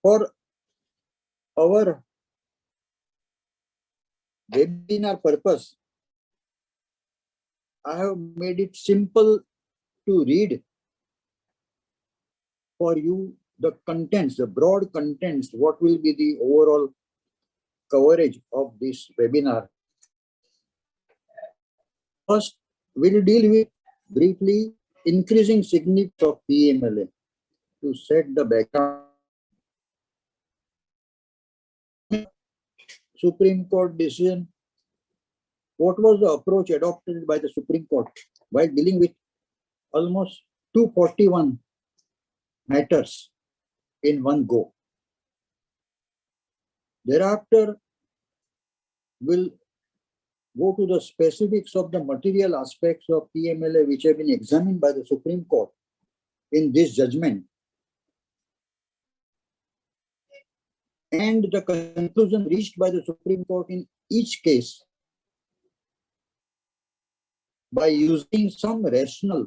For our webinar purpose, I have made it simple to read for you the contents, the broad contents, what will be the overall coverage of this webinar. First, we'll deal with briefly increasing significance of PMLA to set the background. Supreme Court decision. What was the approach adopted by the Supreme Court while dealing with almost 241 matters in one go? Thereafter, we'll go to the specifics of the material aspects of PMLA which have been examined by the Supreme Court in this judgment, and the conclusion reached by the Supreme Court in each case by using some rationale.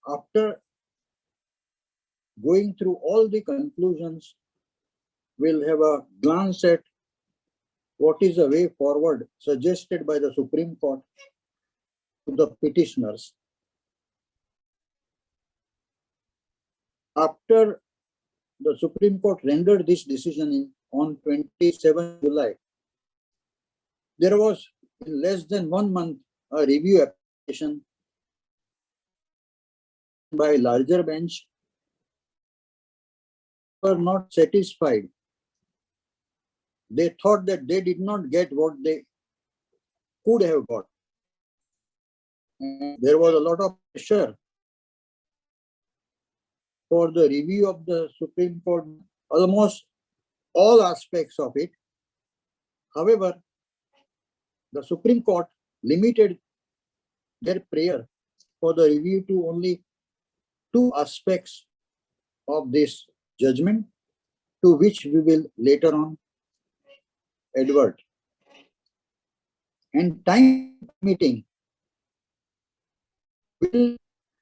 After going through all the conclusions, we'll have a glance at what is the way forward suggested by the Supreme Court to the petitioners. After the Supreme Court rendered this decision on 27 July, there was in less than 1 month a review application by a larger bench. Were not satisfied. They thought that they did not get what they could have got. And there was a lot of pressure for the review of the Supreme Court, almost all aspects of it. However, the Supreme Court limited their prayer for the review to only 2 aspects of this judgment, to which we will later on advert. And time permitting, we will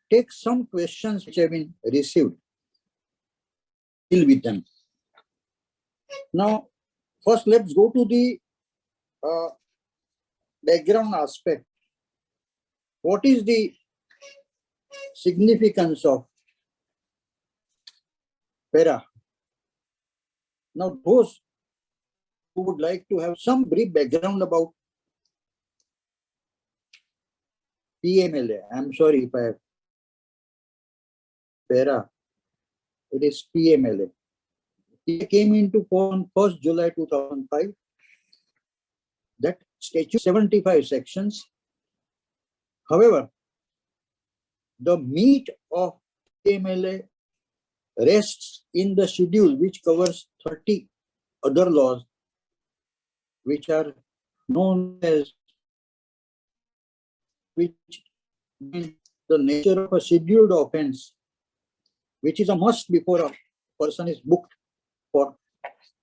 take some questions which have been received, deal with them. Now, first let's go to the background aspect. What is the significance of para? Now, those who would like to have some brief background about PMLA, I'm sorry if I have para, it is PMLA. It came into force on 1st July 2005. That statute 75 sections. However, the meat of PMLA rests in the schedule which covers 30 other laws which are known as, which mean the nature of a scheduled offense, which is a must before a person is booked for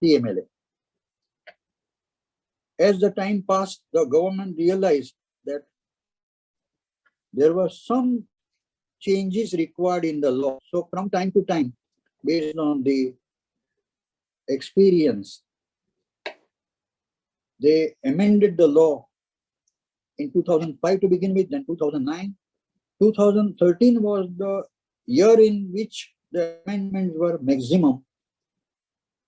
PMLA. As the time passed, the government realized that there were some changes required in the law. So from time to time, based on the experience, they amended the law in 2005 to begin with, then 2009. 2013 was the year in which the amendments were maximum.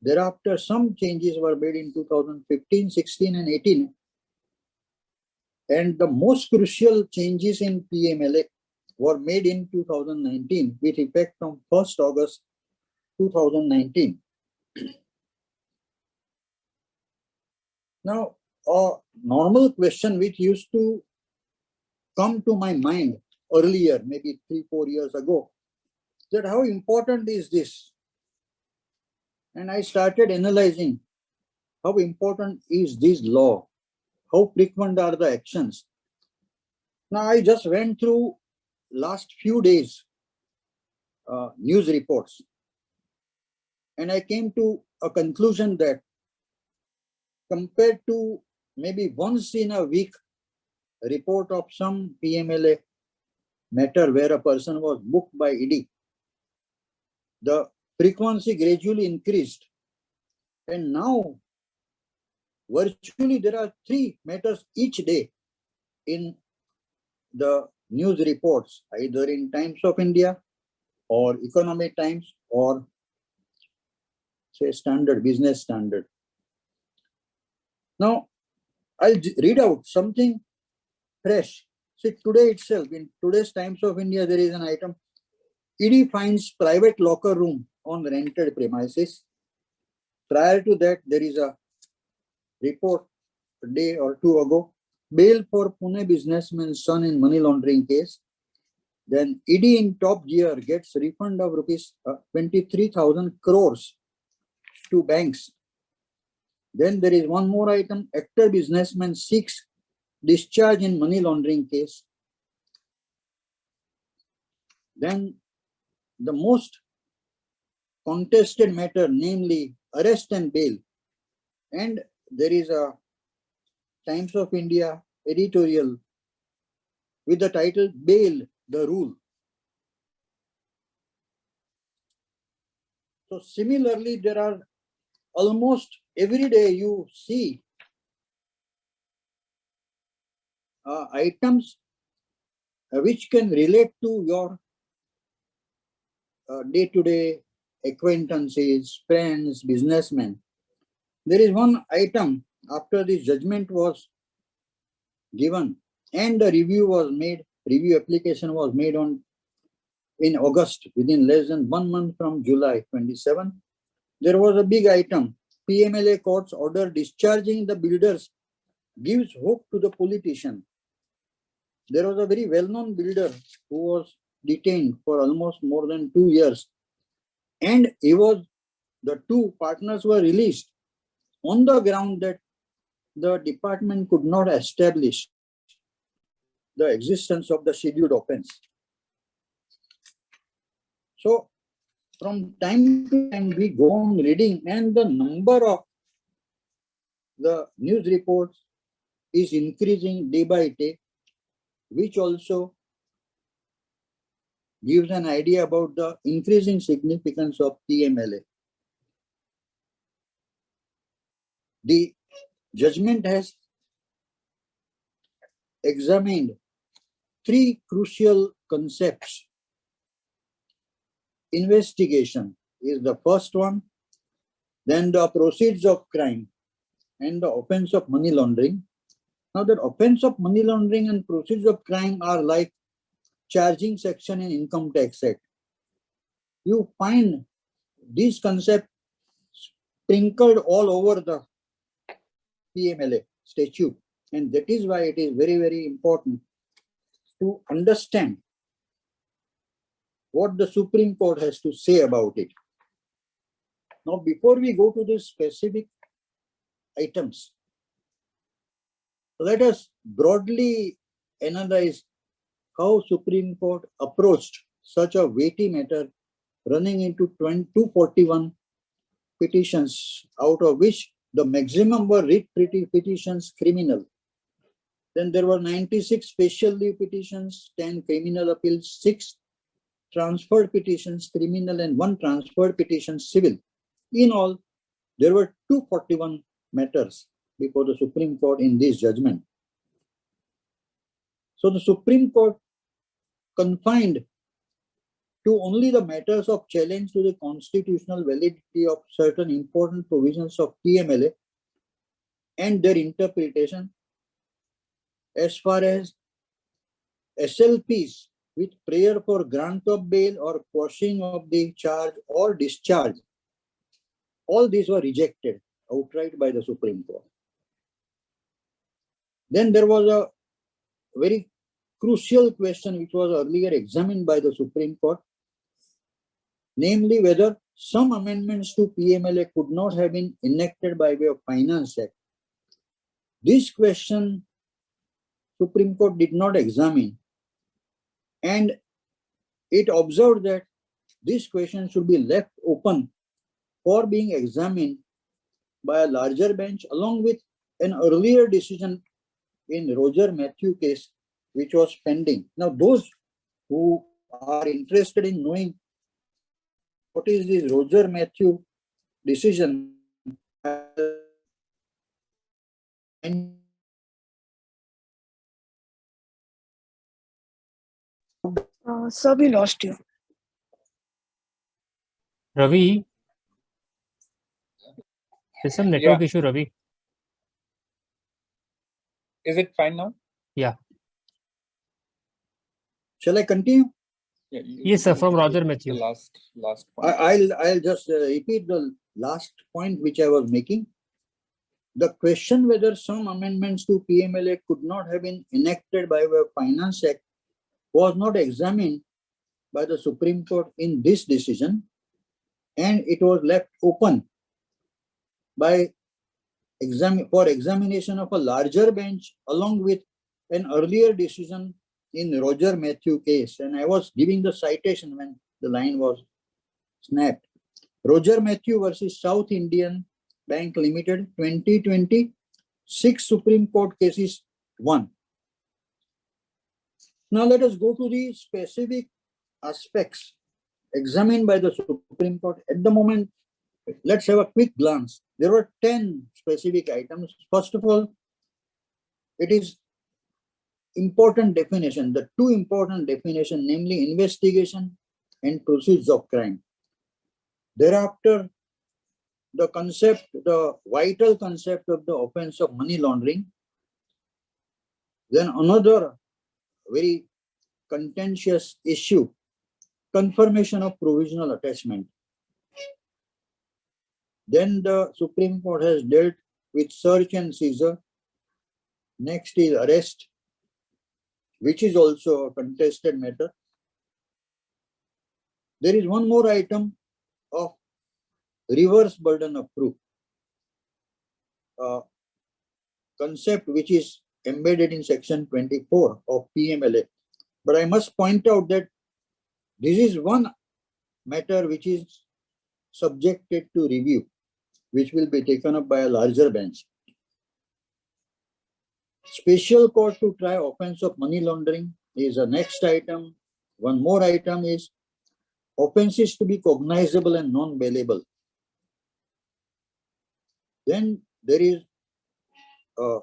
Thereafter, some changes were made in 2015, 16, and 18. And the most crucial changes in PMLA were made in 2019 with effect from 1st August 2019. Now, a normal question which used to come to my mind earlier, maybe 3-4 years ago, that how important is this? And I started analyzing how important is this law, how frequent are the actions. Now I just went through last few days news reports, and I came to a conclusion that compared to maybe once in a week report of some PMLA matter where a person was booked by ED, the frequency gradually increased, and now virtually there are 3 matters each day in the news reports, either in Times of India or Economic Times or say Standard, Business Standard. Now, I'll read out something fresh. See, today itself, in today's Times of India, there is an item, ED finds private locker room on rented premises. Prior to that, there is a report a day or two ago, bail for Pune businessman's son in money laundering case. Then ED in top gear gets refund of rupees 23,000 crores to banks. Then there is one more item, actor businessman seeks discharge in money laundering case. Then the most contested matter, namely arrest and bail. And there is a Times of India editorial with the title, Bail, the Rule. So similarly, there are almost every day you see items which can relate to your day-to-day acquaintances, friends, businessmen. There is one item after the judgment was given and the review application was made in August, within less than 1 month from July 27. There was a big item, PMLA court's order discharging the builders gives hope to the politician. There was a very well-known builder who was detained for almost more than 2 years, and the 2 partners were released on the ground that the department could not establish the existence of the scheduled offense. So from time to time we go on reading, and the number of the news reports is increasing day by day, which also gives an idea about the increasing significance of PMLA. The judgment has examined 3 crucial concepts. Investigation is the first one, then the proceeds of crime and the offense of money laundering. Now, the offense of money laundering and proceeds of crime are like charging section in Income Tax Act. You find these concepts sprinkled all over the PMLA statute, and that is why it is very, very important to understand what the Supreme Court has to say about it. Now, before we go to the specific items, let us broadly analyze how Supreme Court approached such a weighty matter, running into 241 petitions, out of which the maximum were writ petitions criminal. Then there were 96 special leave petitions, 10 criminal appeals, 6 transferred petitions criminal, and 1 transferred petition civil. In all, there were 241 matters before the Supreme Court in this judgment. So the Supreme Court confined to only the matters of challenge to the constitutional validity of certain important provisions of PMLA and their interpretation as far as SLPs with prayer for grant of bail or quashing of the charge or discharge. All these were rejected outright by the Supreme Court. Then there was a very crucial question which was earlier examined by the Supreme Court, namely whether some amendments to PMLA could not have been enacted by way of Finance Act. This question Supreme Court did not examine, and it observed that this question should be left open for being examined by a larger bench, along with an earlier decision in Roger Matthew case, which was pending. Now, those who are interested in knowing what is this Roger Matthew decision? Sir, we lost you. Ravi, there's some network issue, Ravi. Is it fine now? Yeah. Shall I continue? Yeah, Yes, sir, from Roger Matthew. The last point. I'll just repeat the last point which I was making. The question whether some amendments to PMLA could not have been enacted by way of Finance Act was not examined by the Supreme Court in this decision, and it was left open by for examination of a larger bench along with an earlier decision in Roger Matthew case. And I was giving the citation when the line was snapped. Roger Matthew versus South Indian Bank Limited, 2020, 6 Supreme Court cases, 1. Now let us go to the specific aspects examined by the Supreme Court. At the moment, let's have a quick glance. There were 10 specific items. First of all, it is important definition, the two important definition, namely investigation and proceeds of crime. Thereafter, the concept, the vital concept of the offense of money laundering. Then another very contentious issue, confirmation of provisional attachment. Then the Supreme Court has dealt with search and seizure. Next is arrest, which is also a contested matter. There is one more item of reverse burden of proof, concept which is embedded in section 24 of PMLA. But I must point out that this is one matter which is subjected to review, which will be taken up by a larger bench. Special court to try offense of money laundering is the next item. One more item is offenses to be cognizable and non-bailable. Then there is an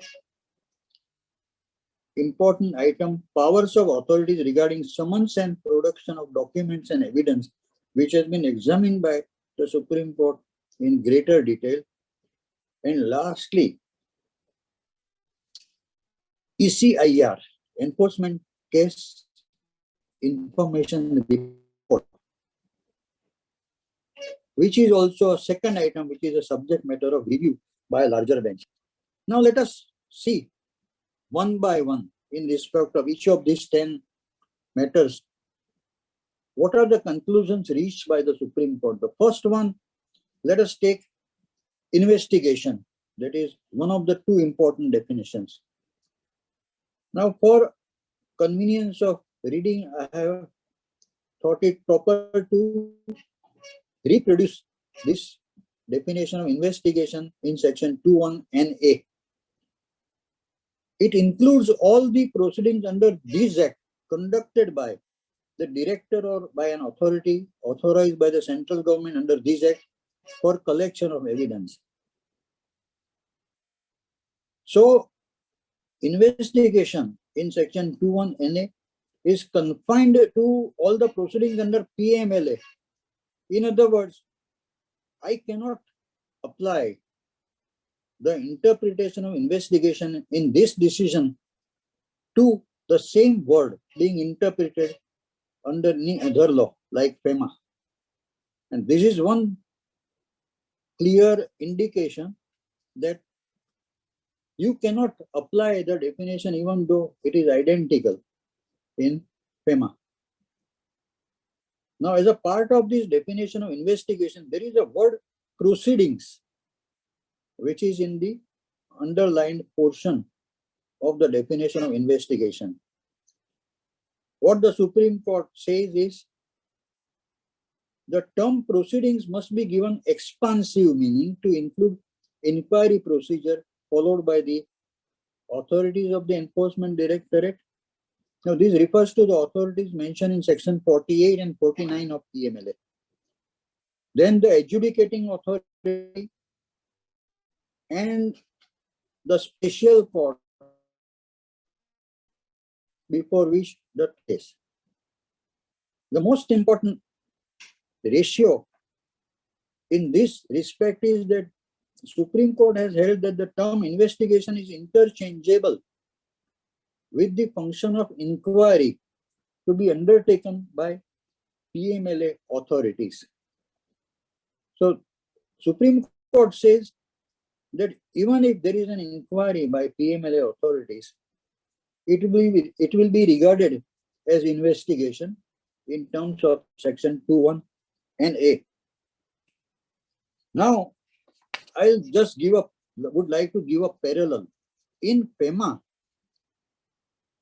important item, powers of authorities regarding summons and production of documents and evidence, which has been examined by the Supreme Court in greater detail. And lastly, ECIR, Enforcement Case Information Report, which is also a second item, which is a subject matter of review by a larger bench. Now let us see one by one in respect of each of these 10 matters. What are the conclusions reached by the Supreme Court? The first one, let us take investigation. That is one of the two important definitions. Now, for convenience of reading, I have thought it proper to reproduce this definition of investigation in section 21NA. It includes all the proceedings under this act conducted by the director or by an authority authorized by the central government under this act for collection of evidence. So, investigation in section 21NA is confined to all the proceedings under PMLA. In other words, I cannot apply the interpretation of investigation in this decision to the same word being interpreted under any other law like FEMA. And this is one clear indication that you cannot apply the definition even though it is identical in FEMA. Now, as a part of this definition of investigation, there is a word proceedings, which is in the underlined portion of the definition of investigation. What the Supreme Court says is the term proceedings must be given expansive meaning to include inquiry procedure followed by the authorities of the Enforcement Directorate. Now, this refers to the authorities mentioned in section 48 and 49 of PMLA. then the adjudicating authority, and the special court before which the case. The most important ratio in this respect is that Supreme Court has held that the term investigation is interchangeable with the function of inquiry to be undertaken by PMLA authorities. So Supreme Court says that even if there is an inquiry by PMLA authorities, it will be regarded as investigation in terms of section 2(1) and A. Now, I'll just would like to give a parallel. In FEMA,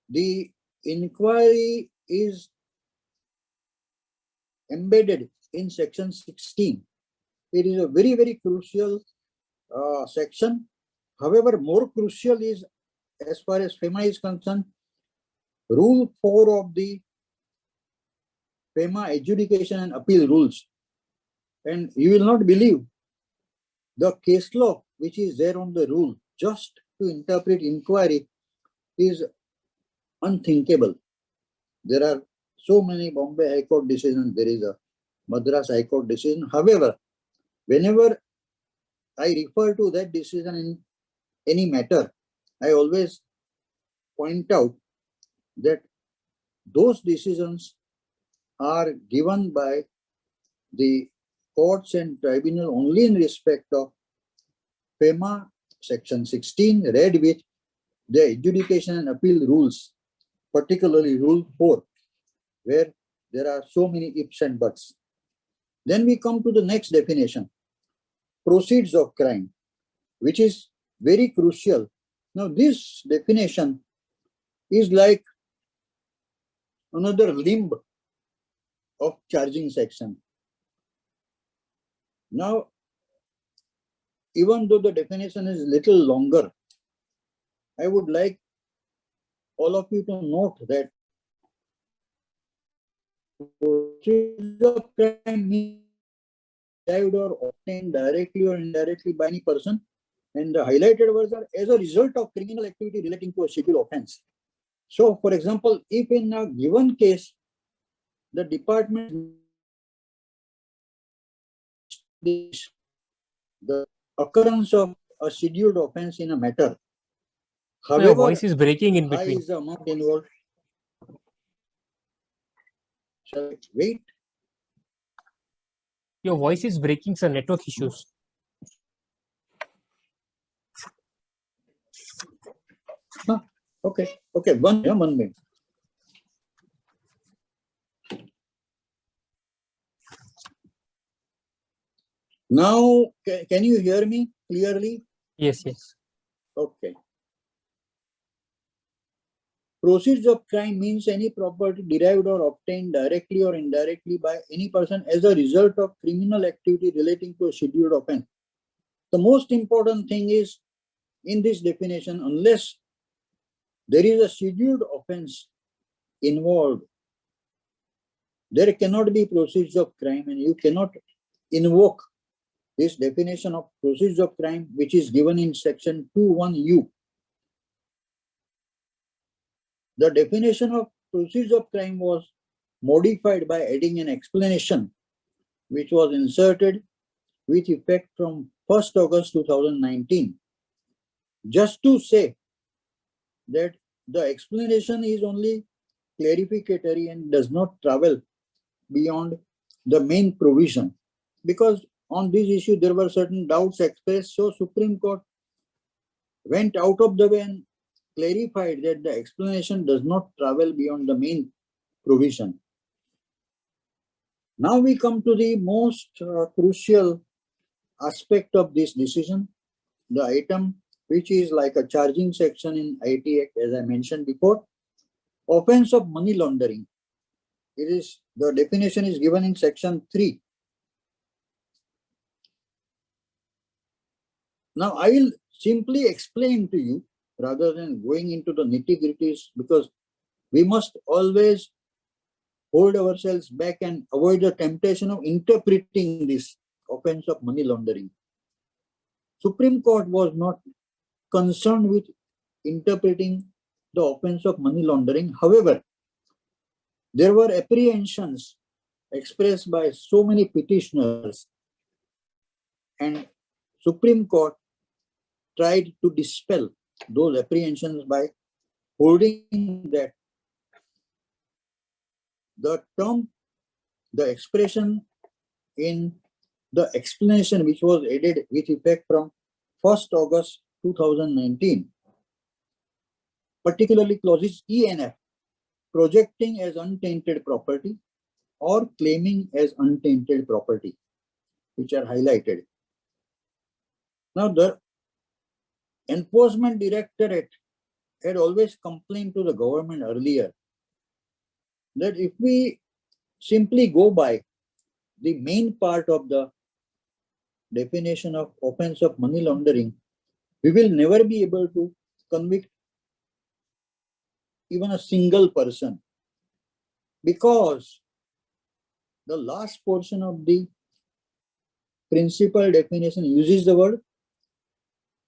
the inquiry is embedded in section 16. It is a very, very crucial section. However, more crucial is, as far as FEMA is concerned, Rule 4 of the FEMA Adjudication and Appeal Rules. And you will not believe the case law which is there on the rule just to interpret inquiry is unthinkable. There are so many Bombay High Court decisions, there is a Madras High Court decision. However, whenever I refer to that decision in any matter, I always point out that those decisions are given by the courts and tribunal only in respect of FEMA section 16, read with the adjudication and appeal rules, particularly Rule 4, where there are so many ifs and buts. Then we come to the next definition, proceeds of crime, which is very crucial. Now, this definition is like another limb of charging section. Now, even though the definition is little longer, I would like all of you to note that proceeds of crime means derived or obtained directly or indirectly by any person, and the highlighted words are as a result of criminal activity relating to a scheduled offense. So, for example, if in a given case, the department the occurrence of a scheduled offense in a matter, Your however voice is breaking in high between. is the amount involved. Shall I wait? Your voice is breaking, sir. Network issues. Okay, okay, one minute. Now, can you hear me clearly? Yes, yes. Okay. Proceeds of crime means any property derived or obtained directly or indirectly by any person as a result of criminal activity relating to a scheduled offense. The most important thing is, in this definition, unless there is a scheduled offense involved, there cannot be proceeds of crime, and you cannot invoke this definition of proceeds of crime, which is given in section 2(1)(u). The definition of proceeds of crime was modified by adding an explanation, which was inserted with effect from 1st August 2019, just to say that the explanation is only clarificatory and does not travel beyond the main provision. Because on this issue, there were certain doubts expressed, so Supreme Court went out of the way and clarified that the explanation does not travel beyond the main provision. Now we come to the most crucial aspect of this decision, the item which is like a charging section in IT Act, as I mentioned before, offense of money laundering. The definition is given in section 3. Now I will simply explain to you rather than going into the nitty-gritties, because we must always hold ourselves back and avoid the temptation of interpreting this offense of money laundering. Supreme Court was not concerned with interpreting the offense of money laundering. However, there were apprehensions expressed by so many petitioners, and Supreme Court tried to dispel those apprehensions by holding that the term, the expression in the explanation which was added with effect from 1st August 2019, particularly clauses E and F, projecting as untainted property or claiming as untainted property, which are highlighted. Now, the Enforcement Directorate had always complained to the government earlier that if we simply go by the main part of the definition of offense of money laundering, we will never be able to convict even a single person, because the last portion of the principal definition uses the word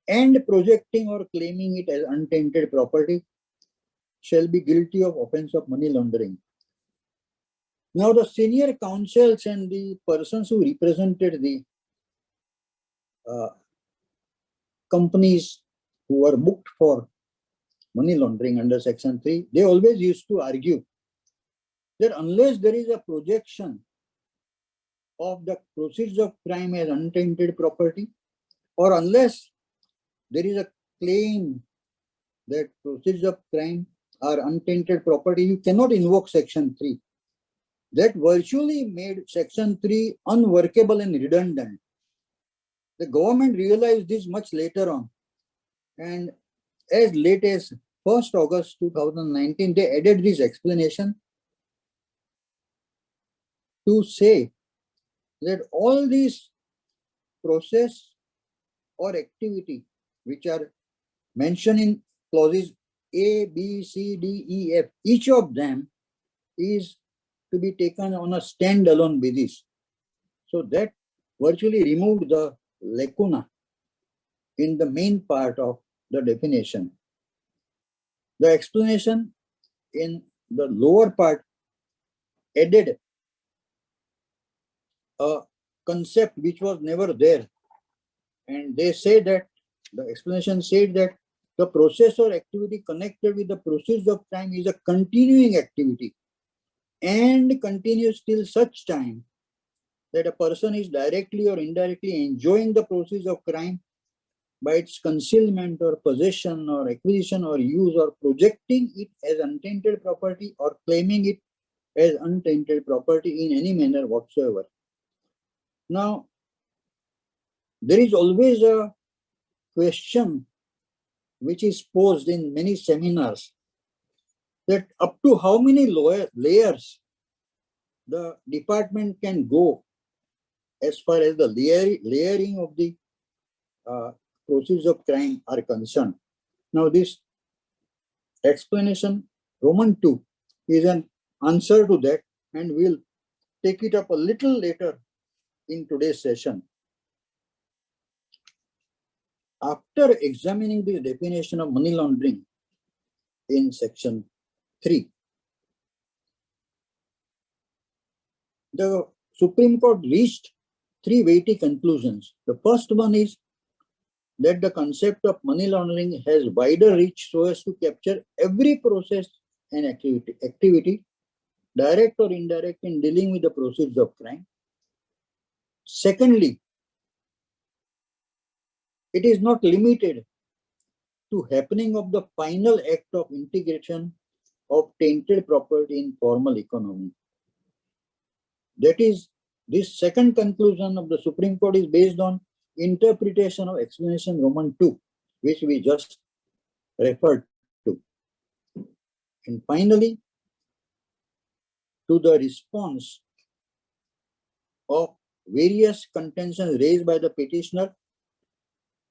and projecting or claiming it as untainted property shall be guilty of offense of money laundering. Now, the senior counsels and the persons who represented the companies who were booked for money laundering under Section 3, they always used to argue that unless there is a projection of the proceeds of crime as untainted property, or unless there is a claim that proceeds of crime are untainted property, you cannot invoke Section 3. That virtually made Section 3 unworkable and redundant. The government realized this much later on, and as late as 1st August 2019, they added this explanation to say that all these process or activity which are mentioned in clauses A, B, C, D, E, F, each of them is to be taken on a standalone basis. So that virtually removed the lacuna in the main part of the definition. The explanation in the lower part added a concept which was never there, and they say that the explanation said that the process or activity connected with the proceeds of crime is a continuing activity and continues till such time that a person is directly or indirectly enjoying the proceeds of crime by its concealment or possession or acquisition or use, or projecting it as untainted property or claiming it as untainted property in any manner whatsoever. Now, there is always a question which is posed in many seminars, that up to how many layers the department can go as far as the layering of the proceeds of crime are concerned. Now, this explanation, Roman 2, is an answer to that, and we'll take it up a little later in today's session. After examining the definition of money laundering in Section 3, the Supreme Court reached three weighty conclusions. The first one is that the concept of money laundering has wider reach so as to capture every process and activity, direct or indirect, in dealing with the proceeds of crime. Secondly, it is not limited to happening of the final act of integration of tainted property in formal economy. That is, this second conclusion of the Supreme Court is based on interpretation of explanation Roman 2, which we just referred to. And finally, to the response of various contentions raised by the petitioner,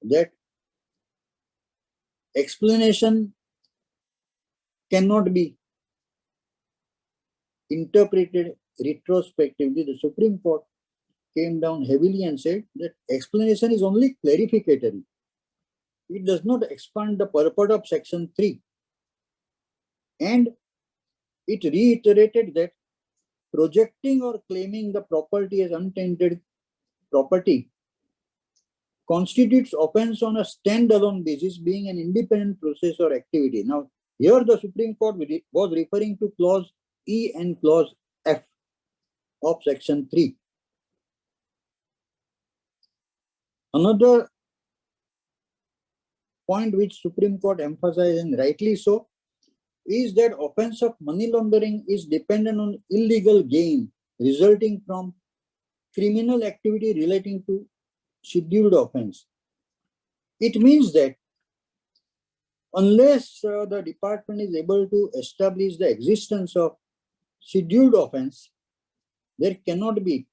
that explanation cannot be interpreted retrospectively, the Supreme Court came down heavily and said that explanation is only clarificatory. It does not expand the purport of section 3. And it reiterated that projecting or claiming the property as untainted property constitutes offense on a standalone basis, being an independent process or activity. Now, here the Supreme Court was referring to clause E and clause F of section 3. Another point which Supreme Court emphasized, and rightly so, is that offense of money laundering is dependent on illegal gain resulting from criminal activity relating to scheduled offense. It means that unless the department is able to establish the existence of scheduled offense, there cannot be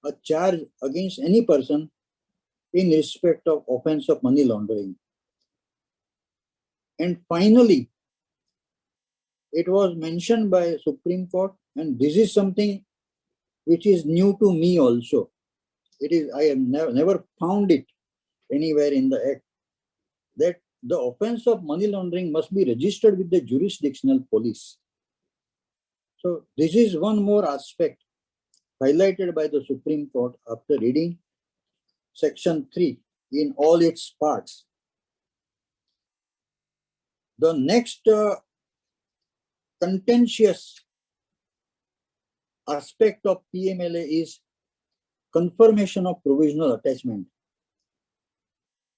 a charge against any person in respect of offense of money laundering. And finally, it was mentioned by Supreme Court, and this is something which is new to me also. I have never found it anywhere in the Act, that the offense of money laundering must be registered with the jurisdictional police. So this is one more aspect highlighted by the Supreme Court after reading section 3 in all its parts. The next contentious aspect of PMLA is confirmation of provisional attachment.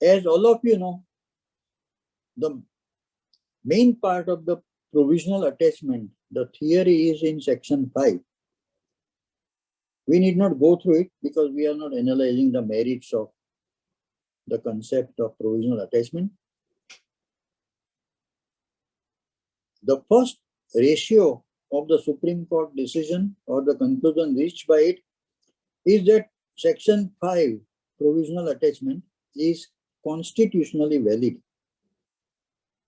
As all of you know, the main part of the provisional attachment, the theory is in section 5. We need not go through it because we are not analyzing the merits of the concept of provisional attachment. The first ratio of the Supreme Court decision or the conclusion reached by it is that section 5 provisional attachment is constitutionally valid,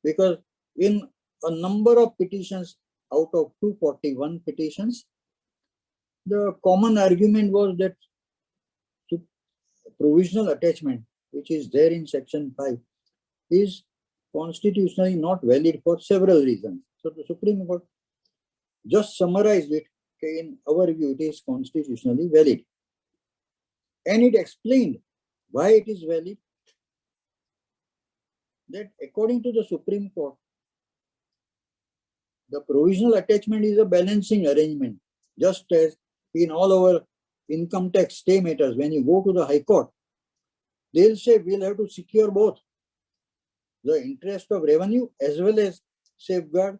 because in a number of petitions out of 241 petitions, the common argument was that provisional attachment, which is there in section 5, is constitutionally not valid for several reasons. So the Supreme Court just summarized it. In our view, it is constitutionally valid. And it explained why it is valid. That according to the Supreme Court, the provisional attachment is a balancing arrangement, just as in all our income tax stay matters. When you go to the High Court, they'll say we'll have to secure both the interest of revenue as well as safeguard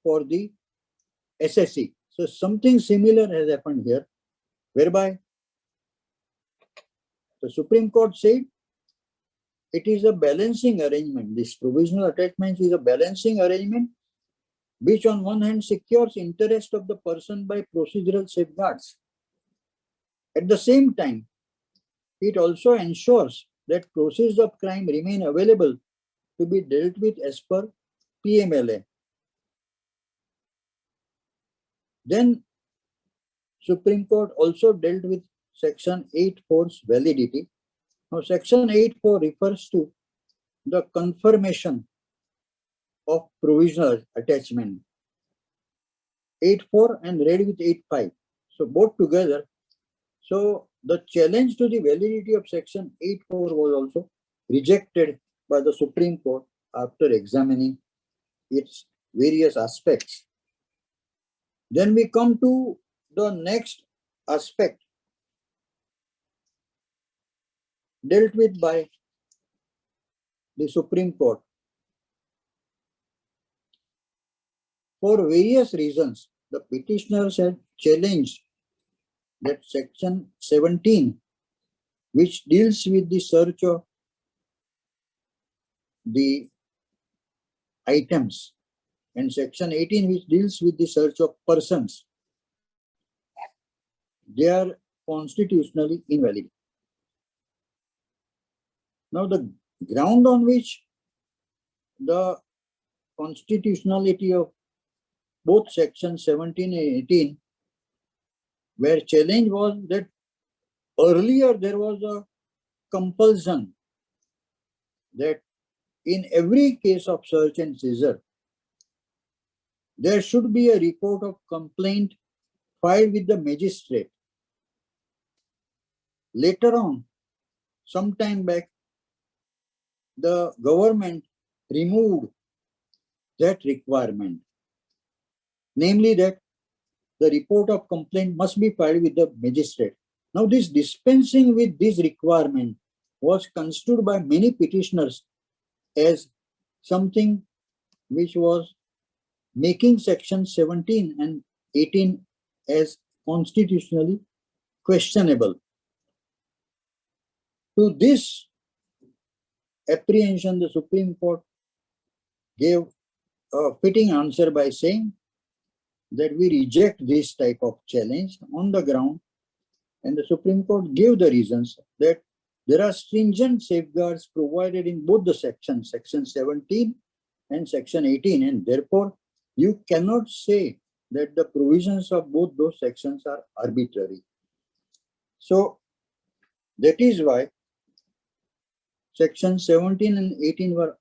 for the SSC. So something similar has happened here, whereby the Supreme Court said it is a balancing arrangement. This provisional attachment is a balancing arrangement which on one hand secures interest of the person by procedural safeguards. At the same time, it also ensures that proceeds of crime remain available to be dealt with as per PMLA. Then Supreme Court also dealt with section 8.4's validity. Now section 8.4 refers to the confirmation of provisional attachment. 8.4 and read with 8.5. So both together. So the challenge to the validity of section 8.4 was also rejected by the Supreme Court after examining its various aspects. Then we come to the next aspect dealt with by the Supreme Court. For various reasons, the petitioners had challenged that section 17, which deals with the search of the items, and section 18, which deals with the search of persons, they are constitutionally invalid. Now, the ground on which the constitutionality of both section 17 and 18 were challenged was that earlier there was a compulsion that in every case of search and seizure, there should be a report of complaint filed with the magistrate. Later on, some time back, the government removed that requirement, namely that the report of complaint must be filed with the magistrate. Now, this dispensing with this requirement was construed by many petitioners as something which was making section 17 and 18 as constitutionally questionable. To this apprehension, the Supreme Court gave a fitting answer by saying that we reject this type of challenge on the ground, and the Supreme Court gave the reasons that there are stringent safeguards provided in both the sections, section 17 and section 18, and therefore you cannot say that the provisions of both those sections are arbitrary. So that is why section 17 and 18 were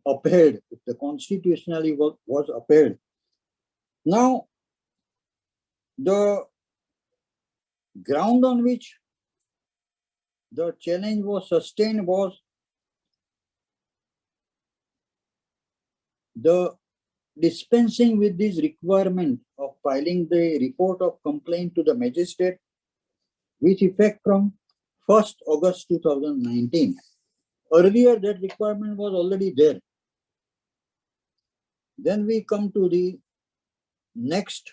upheld, the constitutionally was upheld. Now, the ground on which the challenge was sustained was the dispensing with this requirement of filing the report of complaint to the magistrate with effect from 1st August 2019. Earlier, that requirement was already there. Then we come to the next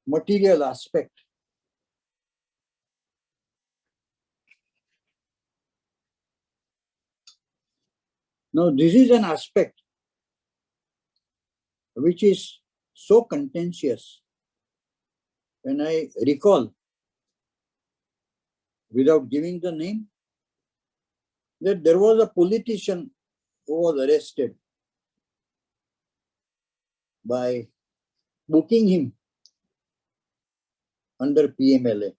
material aspect. Now, this is an aspect which is so contentious. When I recall, without giving the name, that there was a politician who was arrested by booking him under PMLA.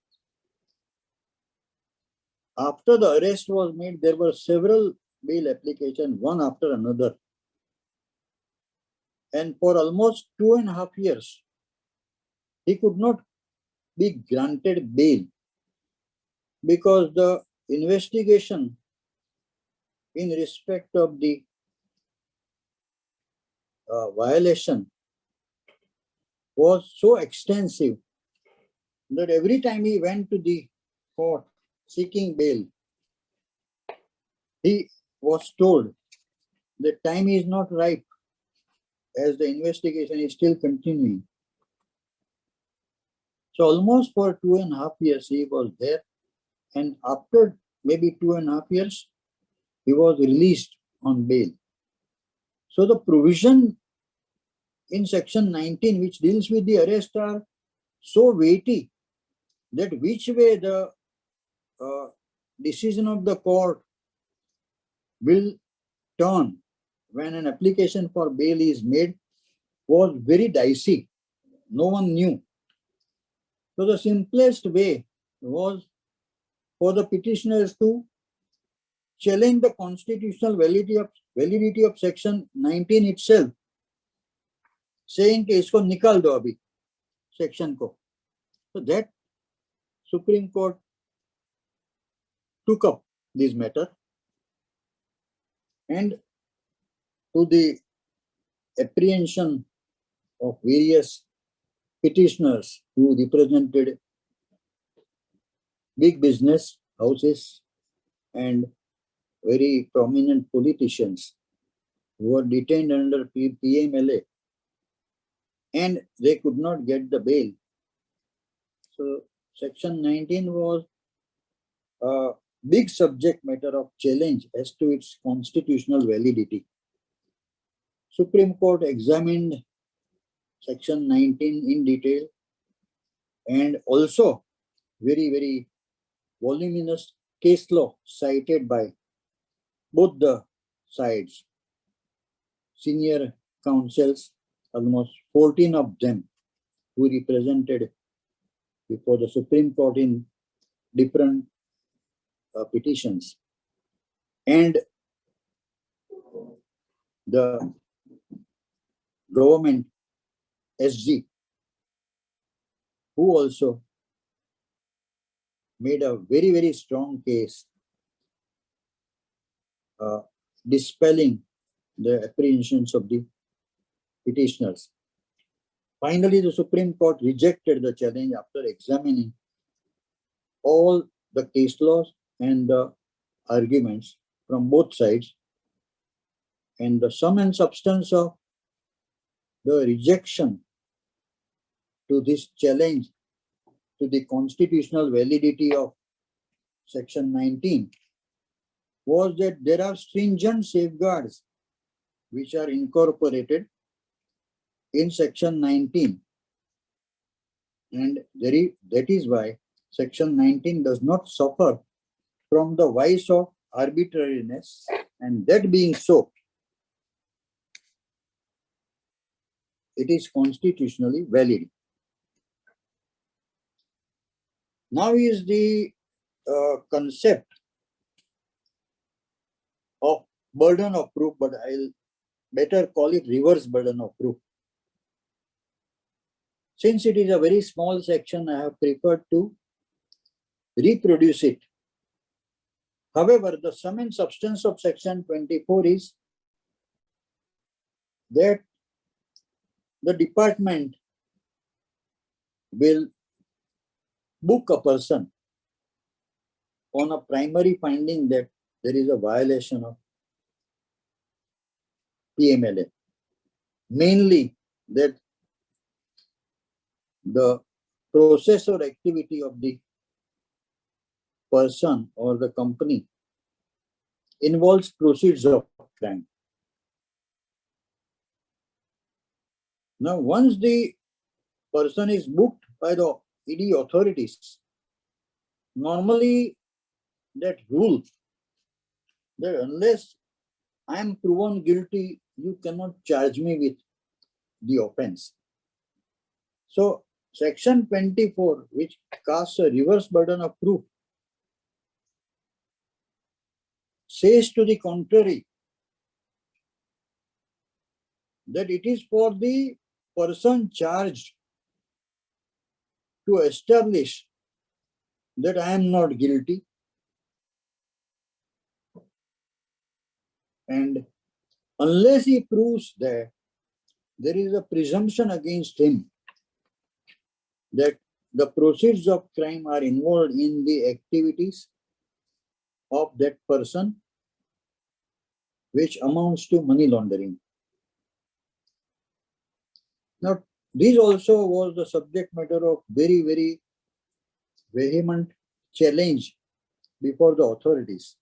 After the arrest was made, there were several bail applications, one after another. And for almost 2.5 years, he could not be granted bail because the investigation in respect of the violation was so extensive that every time he went to the court seeking bail, he was told that time is not ripe as the investigation is still continuing. So almost for 2.5 years he was there, and after maybe 2.5 years he was released on bail. So the provision in section 19 which deals with the arrest are so weighty that which way the decision of the court will turn when an application for bail is made was very dicey. No one knew. So the simplest way was for the petitioners to challenge the constitutional validity of section 19 itself, saying कि इसको निकाल दो अभी section को. So that Supreme Court took up this matter, and to the apprehension of various petitioners who represented big business houses and very prominent politicians who were detained under PMLA, and they could not get the bail. So section 19 was a big subject matter of challenge as to its constitutional validity. Supreme Court examined section 19 in detail, and also very, very voluminous case law cited by both the sides. Senior counsels, almost 14 of them, who represented before the Supreme Court in different petitions. And the government SG, who also made a very, very strong case dispelling the apprehensions of the petitioners. Finally, the Supreme Court rejected the challenge after examining all the case laws and the arguments from both sides, and the sum and substance of the rejection to this challenge to the constitutional validity of Section 19 was that there are stringent safeguards which are incorporated in Section 19, and that is why Section 19 does not suffer from the vice of arbitrariness, and that being so, it is constitutionally valid. Now is the concept of burden of proof, but I'll better call it reverse burden of proof. Since it is a very small section, I have preferred to reproduce it. However, the sum and substance of Section 24 is that the department will book a person on a primary finding that there is a violation of PMLA. Mainly that the process or activity of the person or the company involves proceeds of crime. Now, once the person is booked by the ED authorities, normally that rule that unless I am proven guilty, you cannot charge me with the offense. So, Section 24, which casts a reverse burden of proof, says to the contrary, that it is for the person charged to establish that I am not guilty, and unless he proves that there is a presumption against him that the proceeds of crime are involved in the activities of that person, which amounts to money laundering. Now, this also was the subject matter of very, very vehement challenge before the authorities.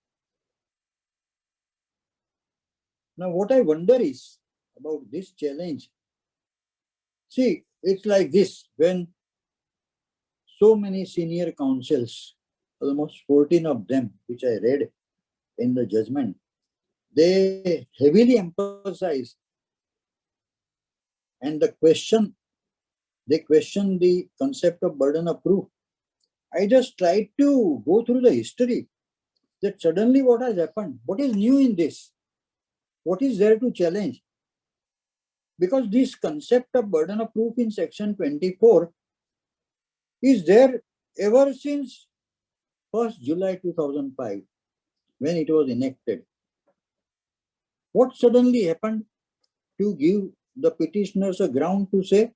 Now, what I wonder is about this challenge. See, it's like this: when so many senior counsels, almost 14 of them, which I read in the judgment, they heavily emphasize and they question the concept of burden of proof. I just tried to go through the history, that suddenly what has happened, what is new in this, what is there to challenge? Because this concept of burden of proof in Section 24 is there ever since 1st July 2005, when it was enacted. What suddenly happened to give the petitioners a ground to say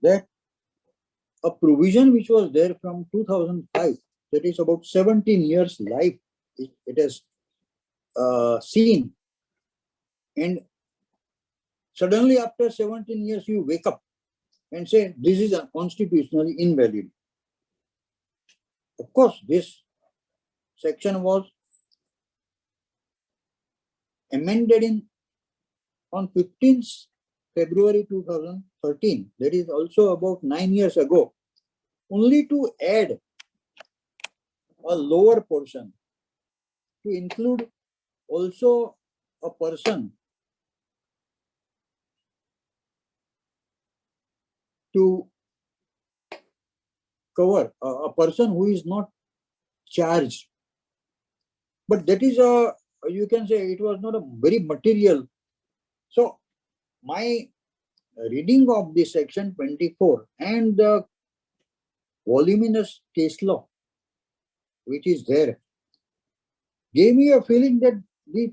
that a provision which was there from 2005, that is about 17 years life, it has seen, and suddenly after 17 years you wake up and say this is constitutionally invalid. Of course, this section was amended on 15th February 2013, that is also about 9 years ago, only to add a lower portion to include also a person to cover a person who is not charged. But that is you can say it was not a very material. So my reading of the section 24 and the voluminous case law which is there gave me a feeling that the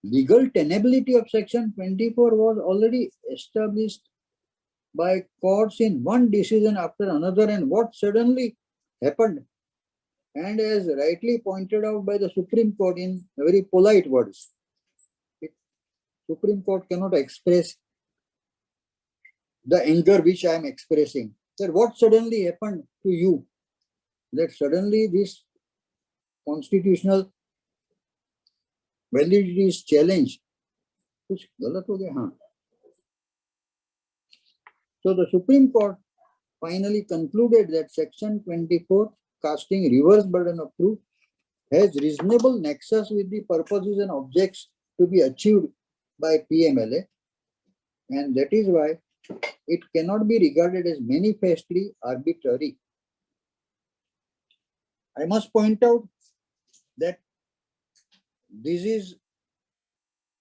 legal tenability of section 24 was already established by courts in one decision after another, and what suddenly happened, and as rightly pointed out by the Supreme Court in very polite words, Supreme Court cannot express the anger which I am expressing. That what suddenly happened to you, that suddenly this constitutional validity is challenged. कुछ गलत हो गया, हाँ. So the Supreme Court finally concluded that section 24, casting reverse burden of proof, has reasonable nexus with the purposes and objects to be achieved by PMLA, and that is why it cannot be regarded as manifestly arbitrary. I must point out that this is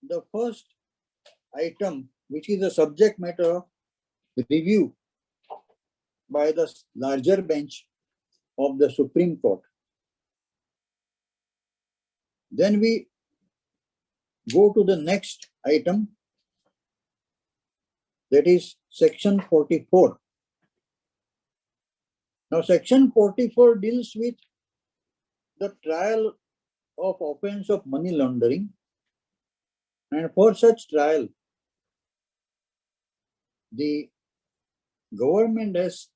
the first item which is the subject matter of review by the larger bench of the Supreme Court. Then we go to the next item, that is section 44. Now section 44 deals with the trial of offense of money laundering, and for such trial the government has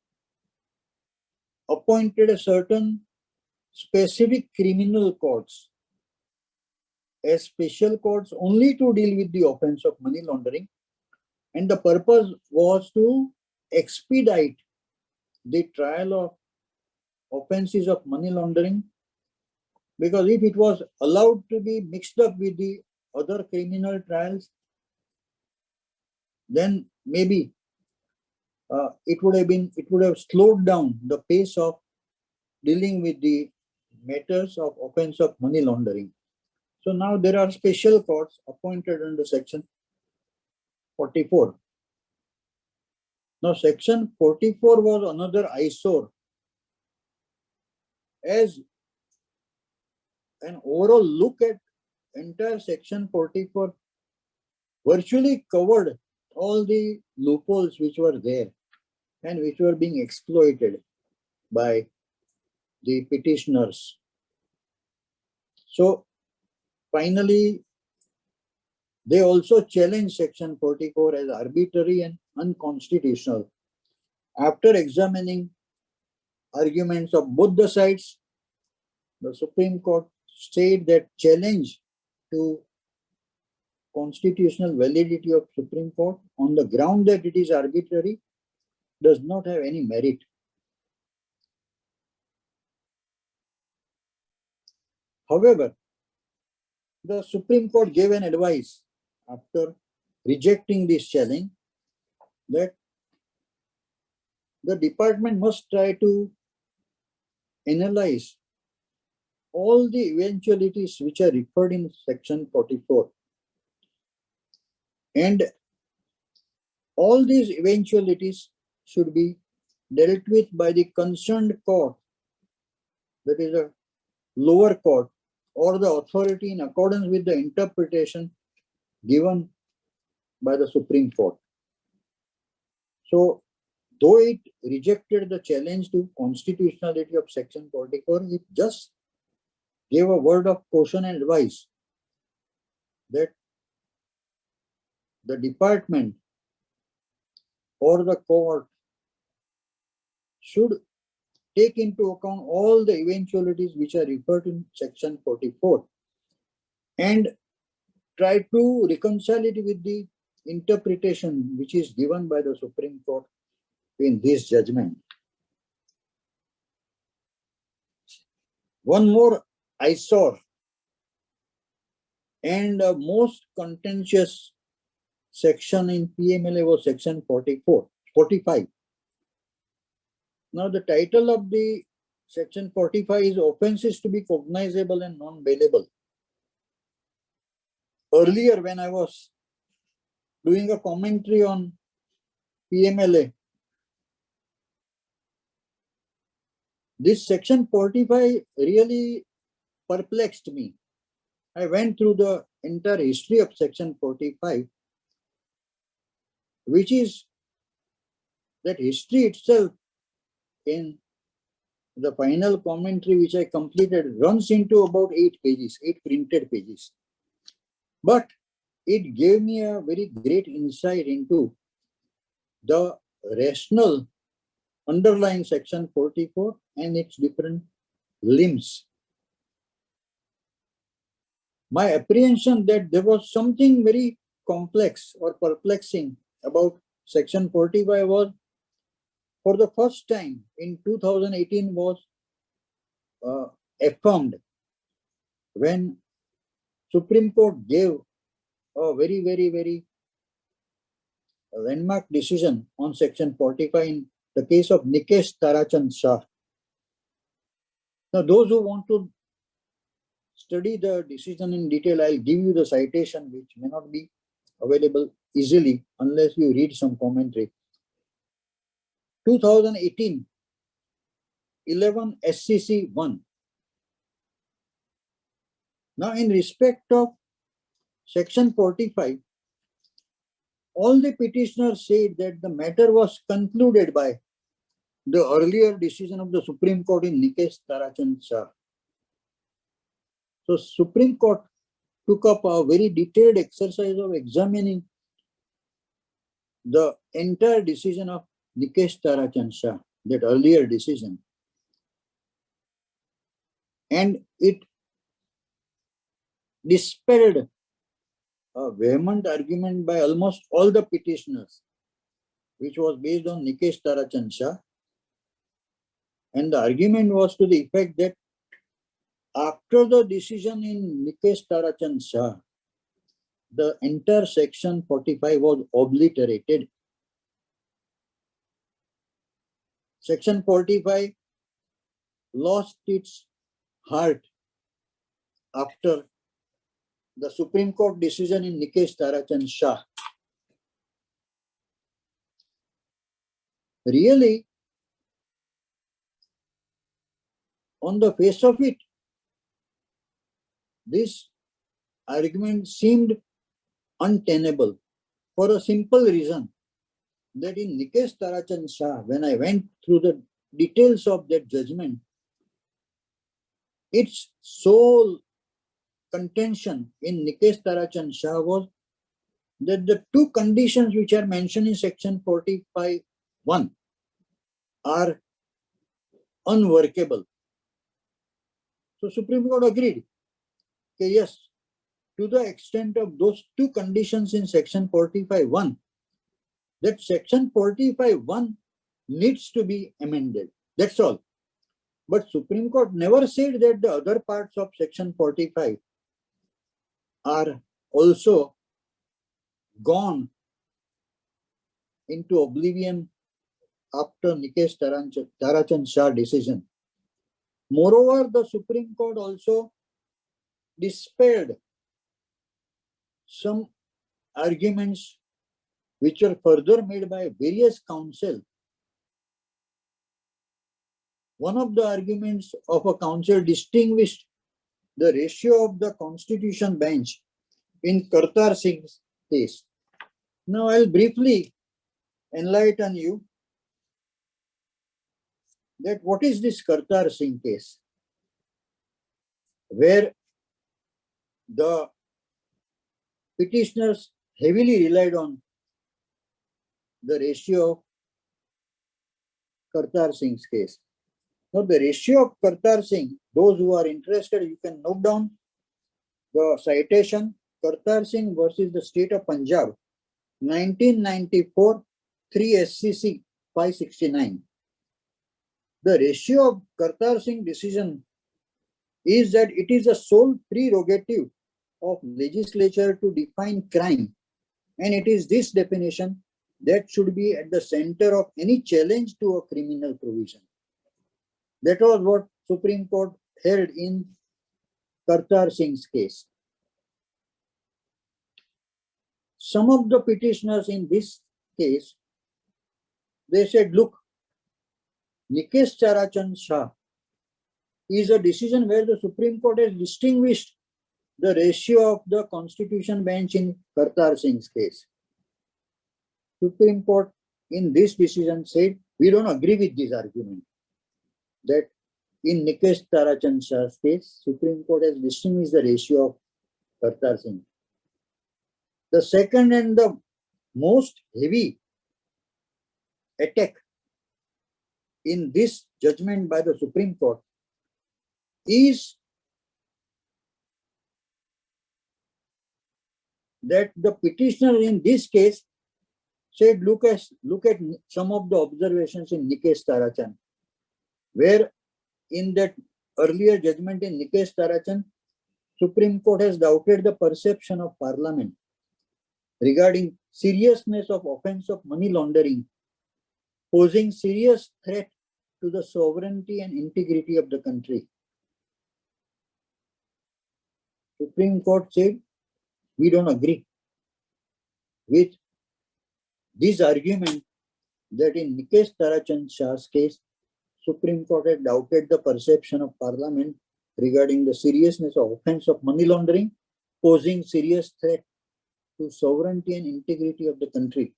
appointed a certain specific criminal courts as special courts only to deal with the offense of money laundering, and the purpose was to expedite the trial of offenses of money laundering, because if it was allowed to be mixed up with the other criminal trials, then maybe it would have slowed down the pace of dealing with the matters of offense of money laundering. So now there are special courts appointed under section 44. Now section 44 was another eyesore, as an overall look at entire section 44 virtually covered all the loopholes which were there and which were being exploited by the petitioners. So finally, they also challenged section 44 as arbitrary and unconstitutional. After examining arguments of both the sides, the Supreme Court said that challenge to constitutional validity of Supreme Court on the ground that it is arbitrary does not have any merit. However, the Supreme Court gave an advice after rejecting this challenge that the department must try to analyze all the eventualities which are referred in section 44. And all these eventualities should be dealt with by the concerned court, that is a lower court, or the authority in accordance with the interpretation given by the Supreme Court. So, though it rejected the challenge to constitutionality of section 44, it just gave a word of caution and advice that the department or the court should take into account all the eventualities which are referred in section 44 and try to reconcile it with the interpretation which is given by the Supreme Court in this judgment. One more eyesore and most contentious section in PMLA was section 45. Now the title of the section 45 is offenses to be cognizable and non-bailable. Earlier when I was doing a commentary on PMLA, this section 45 really perplexed me. I went through the entire history of section 45, which is that history itself in the final commentary which I completed runs into about 8 pages, 8 printed pages. But it gave me a very great insight into the rationale underlying section 44 and its different limbs. My apprehension that there was something very complex or perplexing about section 45 was, for the first time in 2018, was affirmed when Supreme Court gave a very landmark decision on section 45 in the case of Nikesh Tarachand Shah. Now those who want to study the decision in detail, I'll give you the citation, which may not be available easily unless you read some commentary. 2018, 11 SCC 1. Now in respect of section 45, all the petitioners said that the matter was concluded by the earlier decision of the Supreme Court in Nikesh Tarachand Shah. So Supreme Court took up a very detailed exercise of examining the entire decision of Nikesh Tarachand Shah, that earlier decision. And it dispelled a vehement argument by almost all the petitioners, which was based on Nikesh Tarachand Shah. And the argument was to the effect that after the decision in Nikesh Tarachand Shah, the entire section 45 was obliterated. Section 45 lost its heart after the Supreme Court decision in Nikesh Tarachand Shah. Really, on the face of it, this argument seemed untenable for a simple reason, that in Nikesh Tarachand Shah, when I went through the details of that judgment, its sole contention in Nikesh Tarachand Shah was that the two conditions which are mentioned in section 45(1) are unworkable. So Supreme Court agreed. Okay, yes, to the extent of those two conditions in section 45(1), that section 45(1) needs to be amended. That's all. But Supreme Court never said that the other parts of section 45 are also gone into oblivion after Nikesh Tarachand Shah decision. Moreover, the Supreme Court also dispelled some arguments which were further made by various counsel. One of the arguments of a counsel distinguished the ratio of the Constitution bench in Kartar Singh's case. Now I'll briefly enlighten you that what is this Kartar Singh case, where the petitioners heavily relied on the ratio of Kartar Singh's case. Now the ratio of Kartar Singh, those who are interested, you can note down the citation: Kartar Singh versus the state of Punjab, 1994, 3 SCC 569. The ratio of Kartar Singh decision is that it is a sole prerogative of legislature to define crime, and it is this definition that should be at the center of any challenge to a criminal provision. That was what Supreme Court held in Kartar Singh's case. Some of the petitioners in this case, they said, look, Nikesh Charachand Shah is a decision where the Supreme Court has distinguished the ratio of the Constitution bench in Kartar Singh's case. Supreme Court in this decision said, we don't agree with this argument that in Nikesh Charachand Shah's case, Supreme Court has distinguished the ratio of Kartar Singh. The second and the most heavy attack in this judgment by the Supreme Court is that the petitioner in this case said, look at some of the observations in Nikesh Charachand, where in that earlier judgment in Nikesh Charachand, Supreme Court has doubted the perception of Parliament regarding seriousness of offence of money laundering, posing serious threat to the sovereignty and integrity of the country. Supreme Court said, we don't agree with this argument that in Nikesh Charachand Shah's case, Supreme Court had doubted the perception of Parliament regarding the seriousness of offence of money laundering, posing serious threat to sovereignty and integrity of the country.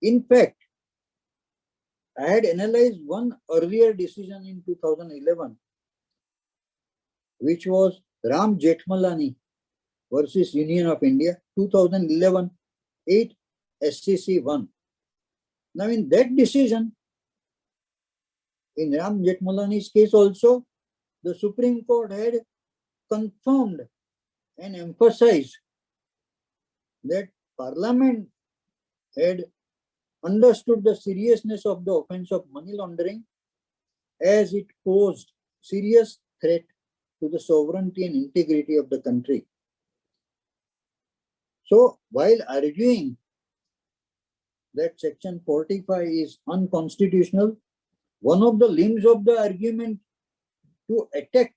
In fact, I had analyzed one earlier decision in 2011, which was Ram Jethmalani versus Union of India, 2011, 8 SCC 1. Now, in that decision, in Ram Jethmalani's case also, the Supreme Court had confirmed and emphasized that Parliament had understood the seriousness of the offence of money laundering as it posed serious threat to the sovereignty and integrity of the country. So, while arguing that Section 45 is unconstitutional, one of the limbs of the argument to attack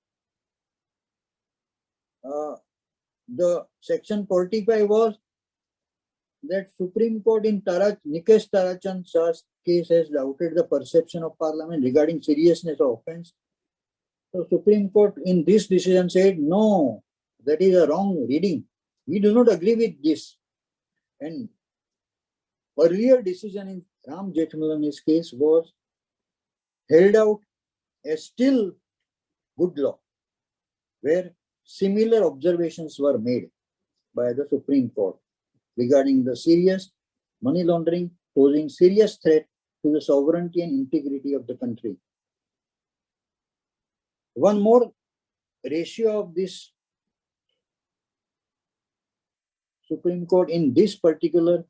the Section 45 was that Supreme Court in Nikesh Charachand Shah's case has doubted the perception of Parliament regarding seriousness of offence. So Supreme Court in this decision said, no, that is a wrong reading. We do not agree with this. And earlier decision in Ram Jethmalani's case was held out as still good law, where similar observations were made by the Supreme Court regarding the serious money laundering posing serious threat to the sovereignty and integrity of the country. One more ratio of this Supreme Court in this particular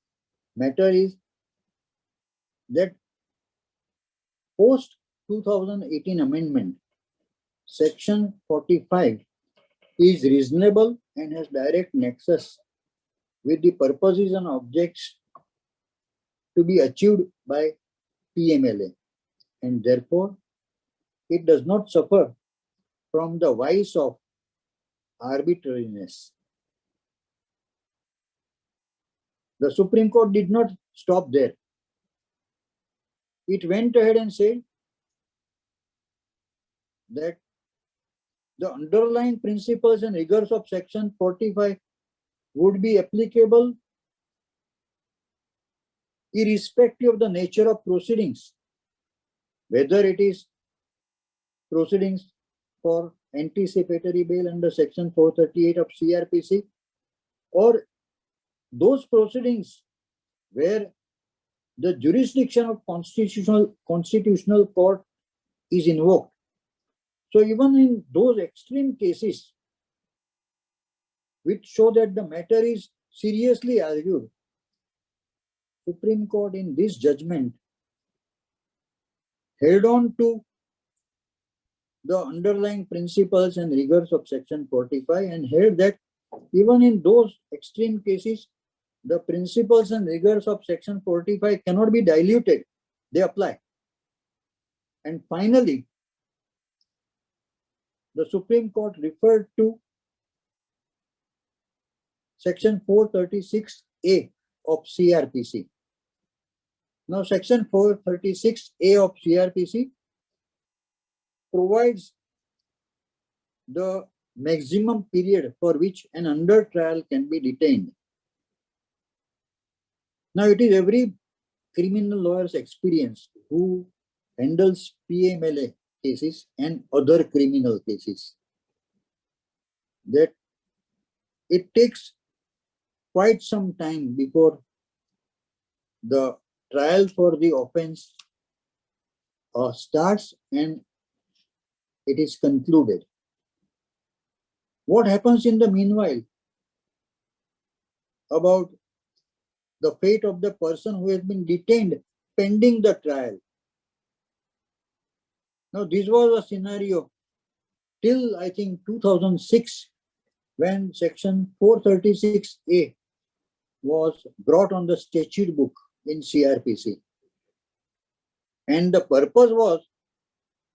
matter is that post 2018 amendment, Section 45 is reasonable and has direct nexus with the purposes and objects to be achieved by PMLA, and therefore it does not suffer from the vice of arbitrariness. The Supreme Court did not stop there. It went ahead and said that the underlying principles and rigors of Section 45 would be applicable irrespective of the nature of proceedings, whether it is proceedings for anticipatory bail under Section 438 of CRPC or those proceedings where the jurisdiction of constitutional court is invoked. So even in those extreme cases which show that the matter is seriously argued, Supreme Court in this judgment held on to the underlying principles and rigors of Section 45 and held that even in those extreme cases, the principles and rigors of section 45 cannot be diluted. They apply. And finally, the Supreme Court referred to section 436A of CRPC. Now, section 436A of CRPC provides the maximum period for which an under trial can be detained. Now, it is every criminal lawyer's experience who handles PMLA cases and other criminal cases that it takes quite some time before the trial for the offense starts and it is concluded. What happens in the meanwhile about the fate of the person who has been detained pending the trial? Now, this was a scenario till I think 2006 when section 436A was brought on the statute book in CRPC. And the purpose was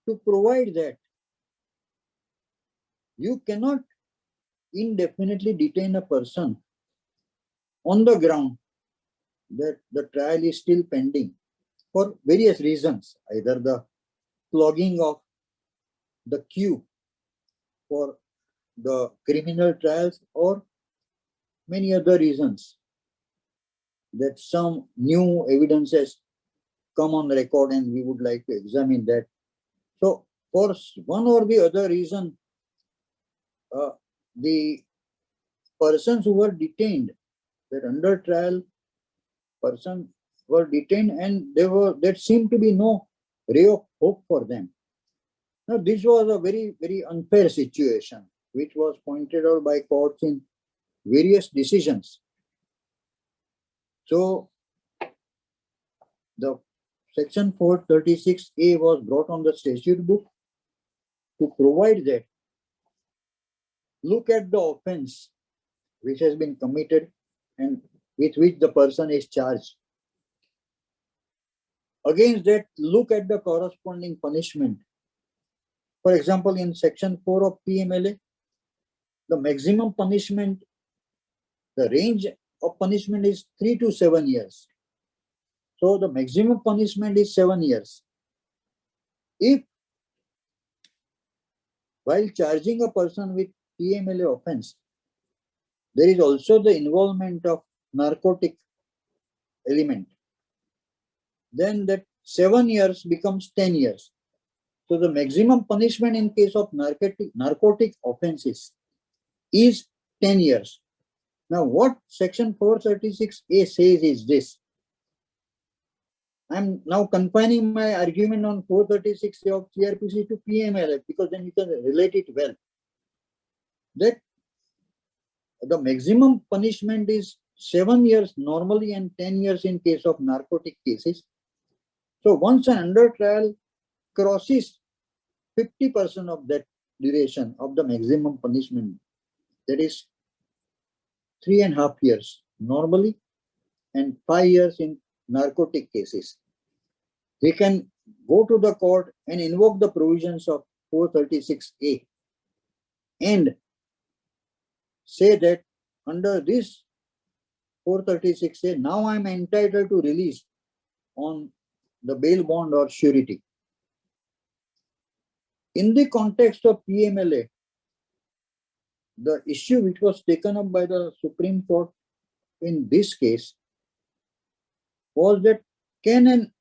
to provide that you cannot indefinitely detain a person on the ground that the trial is still pending for various reasons, either the clogging of the queue for the criminal trials or many other reasons that some new evidences come on record and we would like to examine that. So for one or the other reason, the persons who were detained, that under trial persons were detained and there seemed to be no ray of hope for them. Now this was a very, very unfair situation which was pointed out by courts in various decisions. So the section 436A was brought on the statute book to provide that look at the offense which has been committed and with which the person is charged. Against that, look at the corresponding punishment. For example, in section 4 of PMLA, the maximum punishment, the range of punishment is 3 to 7 years. So the maximum punishment is 7 years. If while charging a person with PMLA offense, there is also the involvement of narcotic element, then that 7 years becomes 10 years. So the maximum punishment in case of narcotic offenses is 10 years. Now what section 436A says is this. I'm now confining my argument on 436A of CRPC to PMLA because then you can relate it well. That the maximum punishment is 7 years normally and 10 years in case of narcotic cases. So once an under trial crosses 50% of that duration of the maximum punishment, that is 3.5 years normally and 5 years in narcotic cases, they can go to the court and invoke the provisions of 436A and say that under this 436A, now I am entitled to release on the bail bond or surety. In the context of PMLA, the issue which was taken up by the Supreme Court in this case was that can an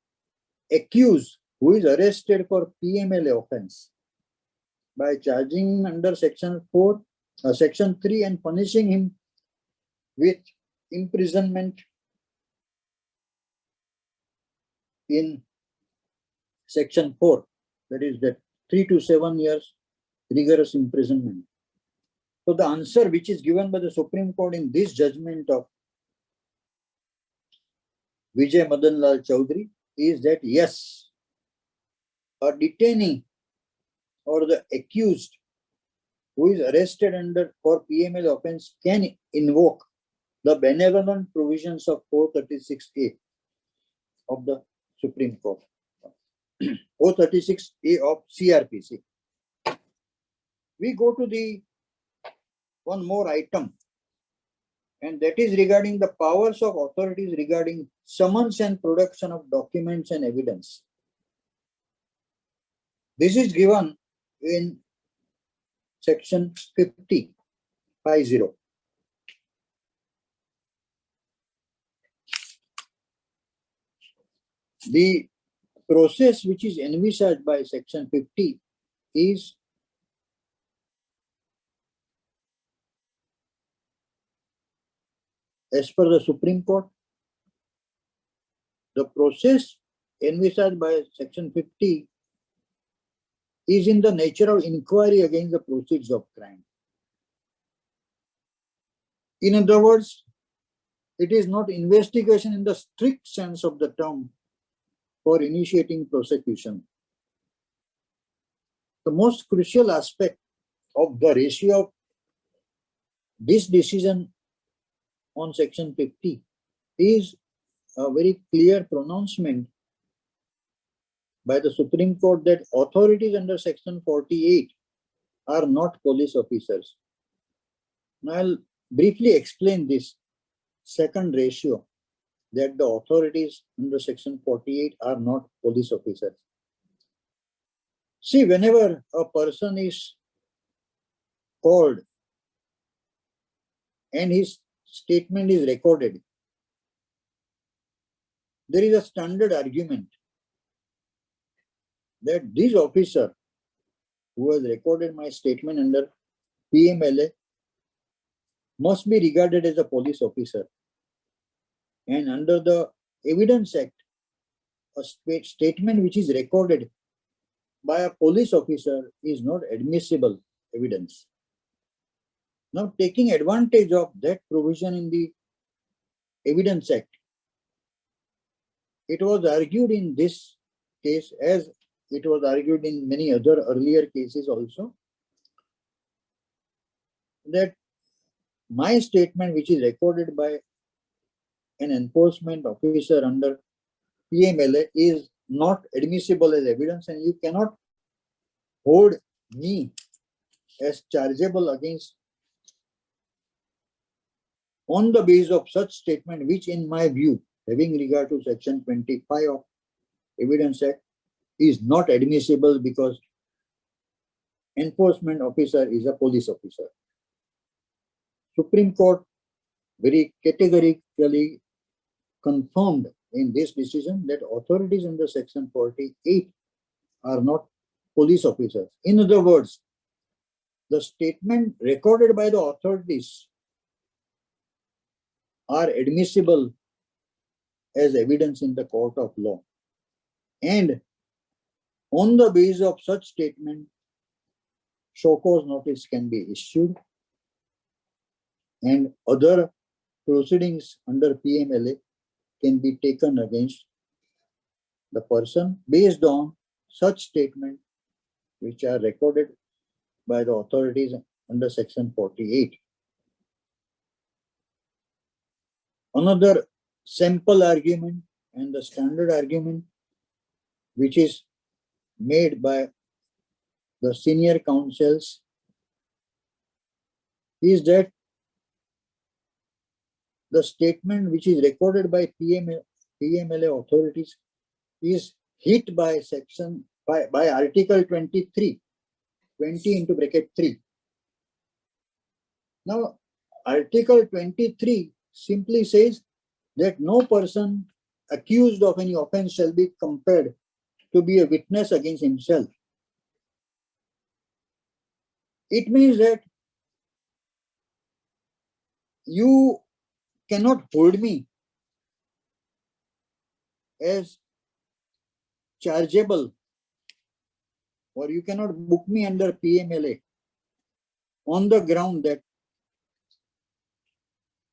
accused who is arrested for PMLA offense by charging him under section 3 and punishing him with imprisonment in section 4, that is that 3 to 7 years rigorous imprisonment. So the answer which is given by the Supreme Court in this judgment of Vijay Madanlal Choudhary is that yes, a detainee or the accused who is arrested under for PMLA offense can invoke the benevolent provisions of 436A of the Supreme Court, 436A of CRPC. We go to the one more item, and that is regarding the powers of authorities regarding summons and production of documents and evidence. This is given in section 50. The process which is envisaged by section 50 is as per the Supreme Court. The process envisaged by section 50 is in the nature of inquiry against the proceeds of crime. In other words, it is not investigation in the strict sense of the term for initiating prosecution. The most crucial aspect of the ratio of this decision on section 50 is a very clear pronouncement by the Supreme Court that authorities under section 48 are not police officers. Now I'll briefly explain this second ratio, that the authorities under section 48 are not police officers. See, whenever a person is called and his statement is recorded, there is a standard argument that this officer who has recorded my statement under PMLA must be regarded as a police officer. And under the Evidence Act, a statement which is recorded by a police officer is not admissible evidence. Now, taking advantage of that provision in the Evidence Act, it was argued in this case, as it was argued in many other earlier cases also, that my statement, which is recorded by an enforcement officer under PMLA, is not admissible as evidence, and you cannot hold me as chargeable against on the basis of such statement, which in my view, having regard to section 25 of Evidence Act, is not admissible because enforcement officer is a police officer. Supreme Court very categorically confirmed in this decision that authorities under section 48 are not police officers. In other words, the statement recorded by the authorities are admissible as evidence in the court of law. And on the basis of such statement, show cause notice can be issued and other proceedings under PMLA can be taken against the person based on such statement which are recorded by the authorities under section 48. Another sample argument and the standard argument which is made by the senior counsels is that the statement which is recorded by PMLA authorities is hit by section by article 23, 20 into bracket 3. Now, article 23 simply says that no person accused of any offense shall be compelled to be a witness against himself. It means that you cannot hold me as chargeable, or you cannot book me under PMLA on the ground that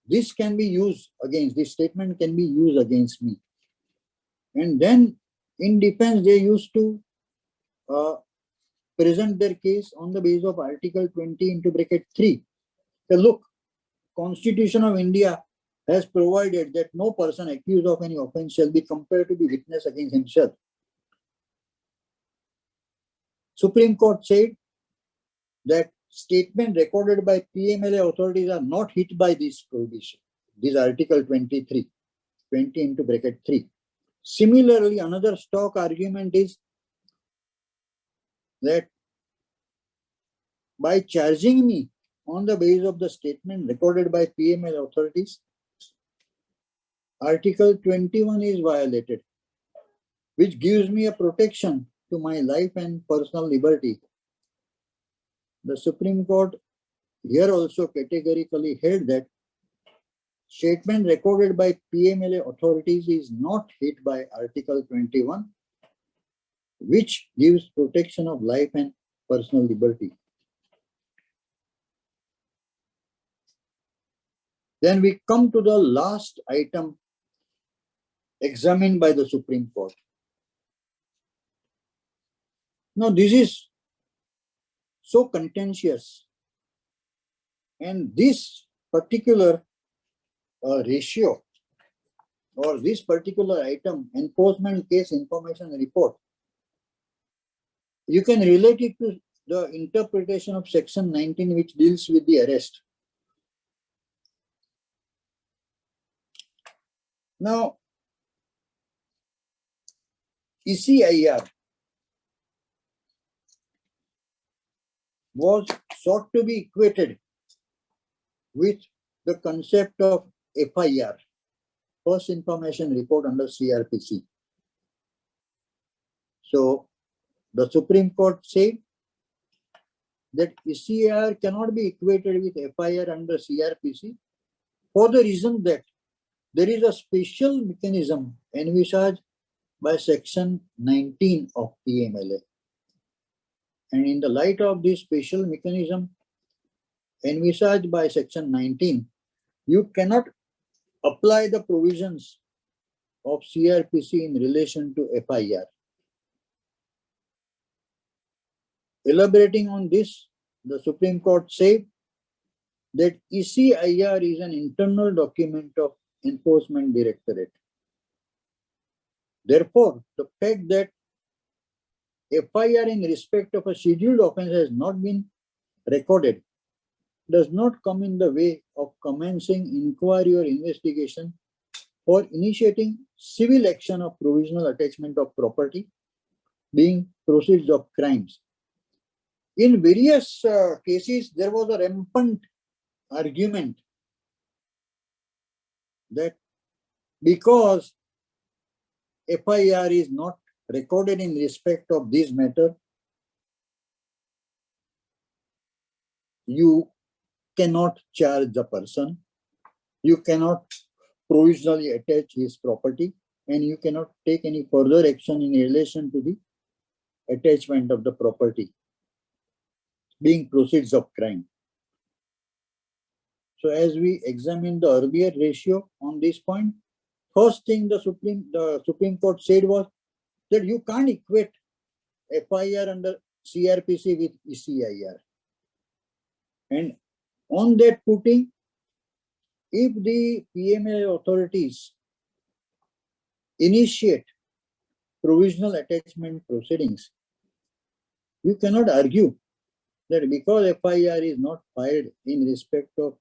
this can be used against, this statement can be used against me. And then in defense, they used to present their case on the basis of article 20 into bracket 3. So look, Constitution of India has provided that no person accused of any offence shall be compelled to be witness against himself. Supreme Court said that statement recorded by PMLA authorities are not hit by this prohibition. This Article 23, 20 into bracket 3. Similarly, another stock argument is that by charging me on the basis of the statement recorded by PMLA authorities, Article 21 is violated, which gives me a protection to my life and personal liberty. The Supreme Court here also categorically held that statement recorded by PMLA authorities is not hit by Article 21, which gives protection of life and personal liberty. Then we come to the last item examined by the Supreme Court. Now, this is so contentious, and this particular ratio or this particular item, enforcement case information report, you can relate it to the interpretation of section 19, which deals with the arrest. Now, ECIR was sought to be equated with the concept of FIR, First Information Report under CRPC. So, the Supreme Court said that ECIR cannot be equated with FIR under CRPC for the reason that there is a special mechanism envisaged by section 19 of PMLA. And in the light of this special mechanism envisaged by section 19, you cannot apply the provisions of CRPC in relation to FIR. Elaborating on this, the Supreme Court said that ECIR is an internal document of Enforcement Directorate. Therefore, the fact that FIR in respect of a scheduled offence has not been recorded does not come in the way of commencing inquiry or investigation or initiating civil action of provisional attachment of property, being proceeds of crimes. In various cases, there was a rampant argument that because FIR is not recorded in respect of this matter, you cannot charge the person, you cannot provisionally attach his property, and you cannot take any further action in relation to the attachment of the property, being proceeds of crime. So as we examine the earlier ratio on this point, first thing the Supreme Court said was that you can't equate FIR under CRPC with ECIR. And on that footing, if the PMLA authorities initiate provisional attachment proceedings, you cannot argue that because FIR is not filed in respect of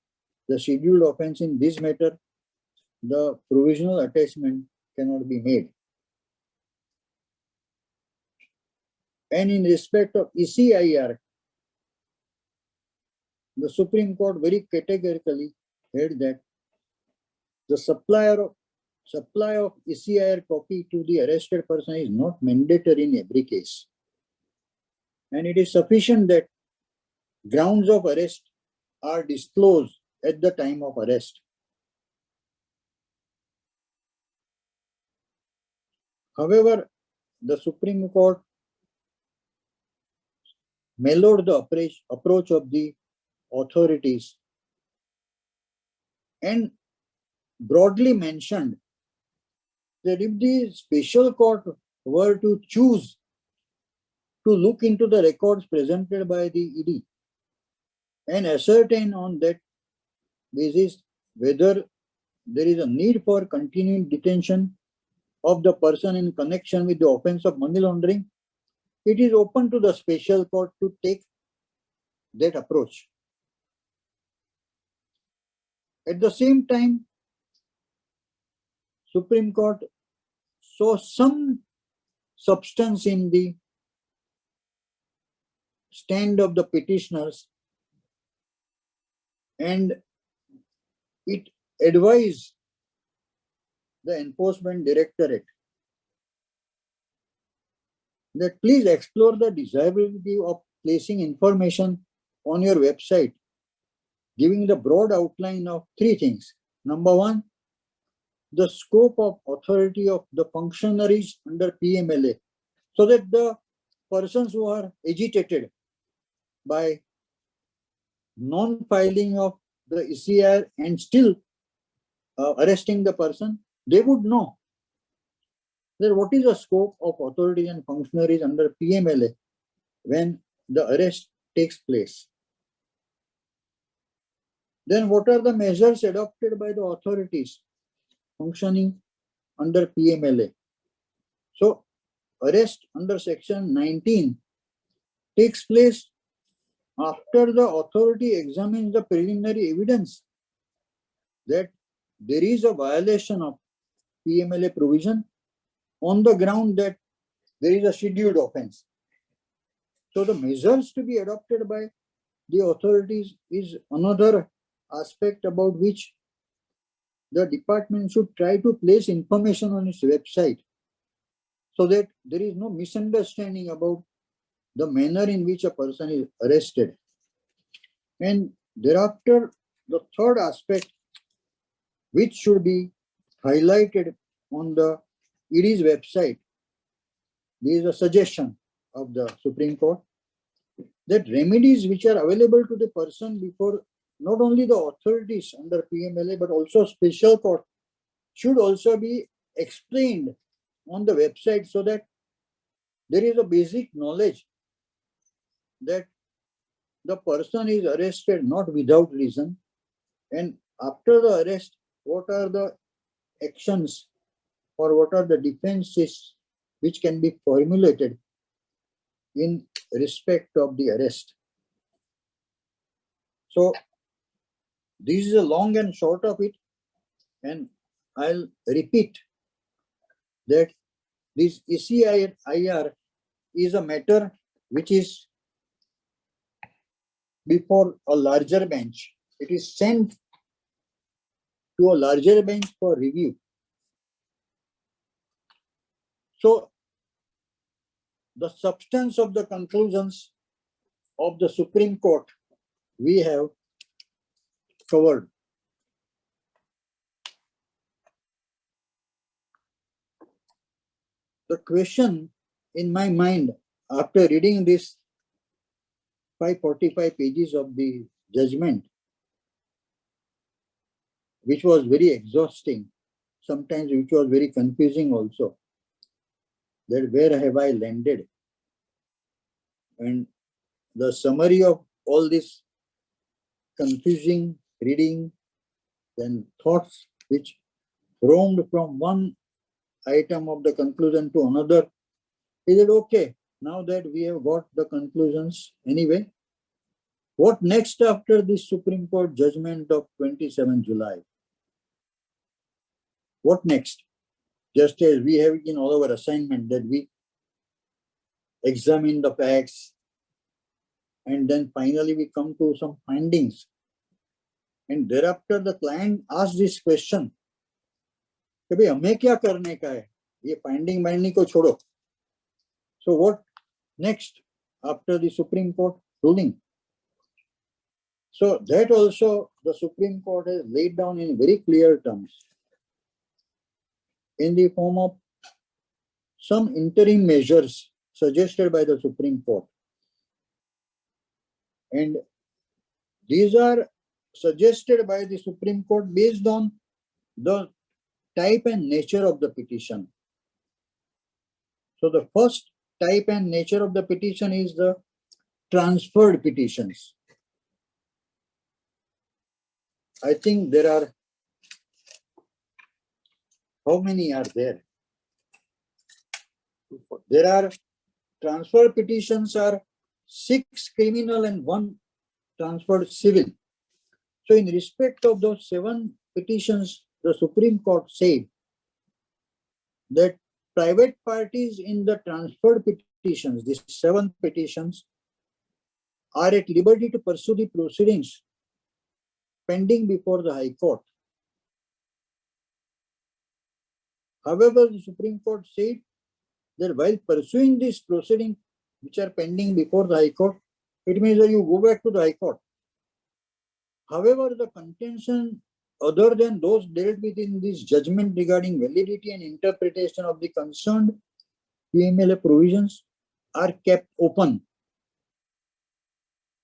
the scheduled offence in this matter, the provisional attachment cannot be made. And in respect of ECIR, the Supreme Court very categorically held that the supply of ECIR copy to the arrested person is not mandatory in every case. And it is sufficient that grounds of arrest are disclosed at the time of arrest. However, the Supreme Court mellowed the approach of the authorities and broadly mentioned that if the special court were to choose to look into the records presented by the ED and ascertain on that basis whether there is a need for continuing detention of the person in connection with the offense of money laundering, it is open to the special court to take that approach. At the same time, Supreme Court saw some substance in the stand of the petitioners, and it advised the Enforcement Directorate that please explore the desirability of placing information on your website, giving the broad outline of three things. Number one, the scope of authority of the functionaries under PMLA, so that the persons who are agitated by non-filing of the ECR and still arresting the person, they would know that what is the scope of authorities and functionaries under PMLA when the arrest takes place. Then what are the measures adopted by the authorities functioning under PMLA? So arrest under section 19 takes place after the authority examines the preliminary evidence that there is a violation of PMLA provision on the ground that there is a scheduled offense. So the measures to be adopted by the authorities is another aspect about which the department should try to place information on its website so that there is no misunderstanding about the manner in which a person is arrested. And thereafter, the third aspect which should be highlighted on the ED's website, there is a suggestion of the Supreme Court that remedies which are available to the person before not only the authorities under PMLA but also special court should also be explained on the website so that there is a basic knowledge that the person is arrested not without reason, and after the arrest, what are the actions or what are the defenses which can be formulated in respect of the arrest. So this is a long and short of it, and I'll repeat that this ECIR is a matter which is before a larger bench. It is sent to a larger bench for review. So the substance of the conclusions of the Supreme Court we have covered. The question in my mind after reading this 545 pages of the judgment, which was very exhausting, sometimes which was very confusing also, that where have I landed? And the summary of all this confusing reading, then thoughts which roamed from one item of the conclusion to another, is it okay? Now that we have got the conclusions anyway, what next after this Supreme Court judgment of 27 July? What next? Just as we have in all our assignment that we examine the facts and then finally we come to some findings. And thereafter the client asks this question, कि भाई हमें क्या करने का है? ये finding minding को छोड़ो. So what next after the Supreme Court ruling? So that also the Supreme Court has laid down in very clear terms in the form of some interim measures suggested by the Supreme Court. And these are suggested by the Supreme Court based on the type and nature of the petition. So the first type and nature of the petition is the transferred petitions. I think there are How many are there? There are transfer petitions are 6 criminal and 1 transferred civil. So in respect of those 7 petitions, the Supreme Court said that private parties in the transferred petitions, these 7 petitions, are at liberty to pursue the proceedings pending before the High Court. However, the Supreme Court said that while pursuing these proceedings which are pending before the High Court, it means that you go back to the High Court. However, the contention other than those dealt with in this judgment regarding validity and interpretation of the concerned PMLA provisions are kept open.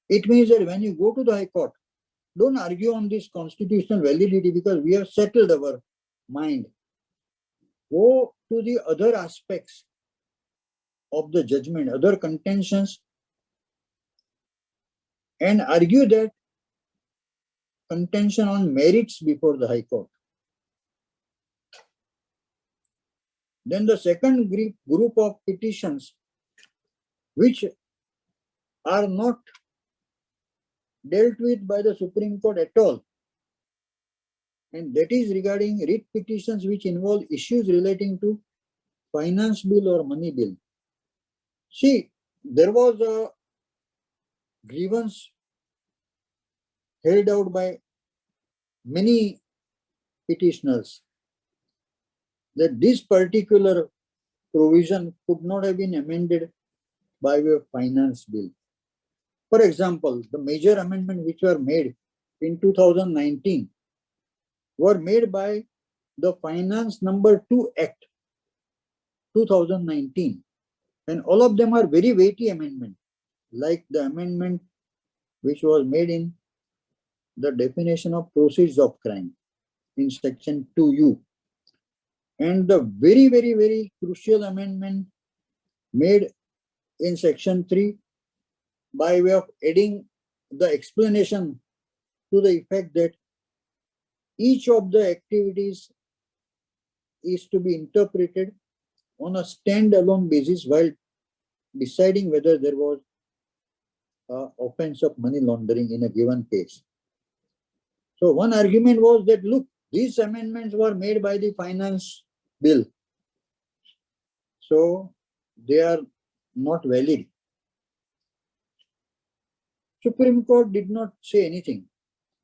It means that when you go to the High Court, don't argue on this constitutional validity because we have settled our mind. Go to the other aspects of the judgment, other contentions, and argue that contention on merits before the High Court. Then the second group of petitions which are not dealt with by the Supreme Court at all, and that is regarding writ petitions which involve issues relating to finance bill or money bill. See, there was a grievance held out by many petitioners that this particular provision could not have been amended by way of finance bill. For example, the major amendments which were made in 2019 were made by the Finance Number 2 Act 2019, and all of them are very weighty amendments, like the amendment which was made in the definition of proceeds of crime in section 2U, and the very crucial amendment made in section 3 by way of adding the explanation to the effect that each of the activities is to be interpreted on a standalone basis while deciding whether there was an offense of money laundering in a given case. So one argument was that, look, these amendments were made by the finance bill, so they are not valid. Supreme Court did not say anything,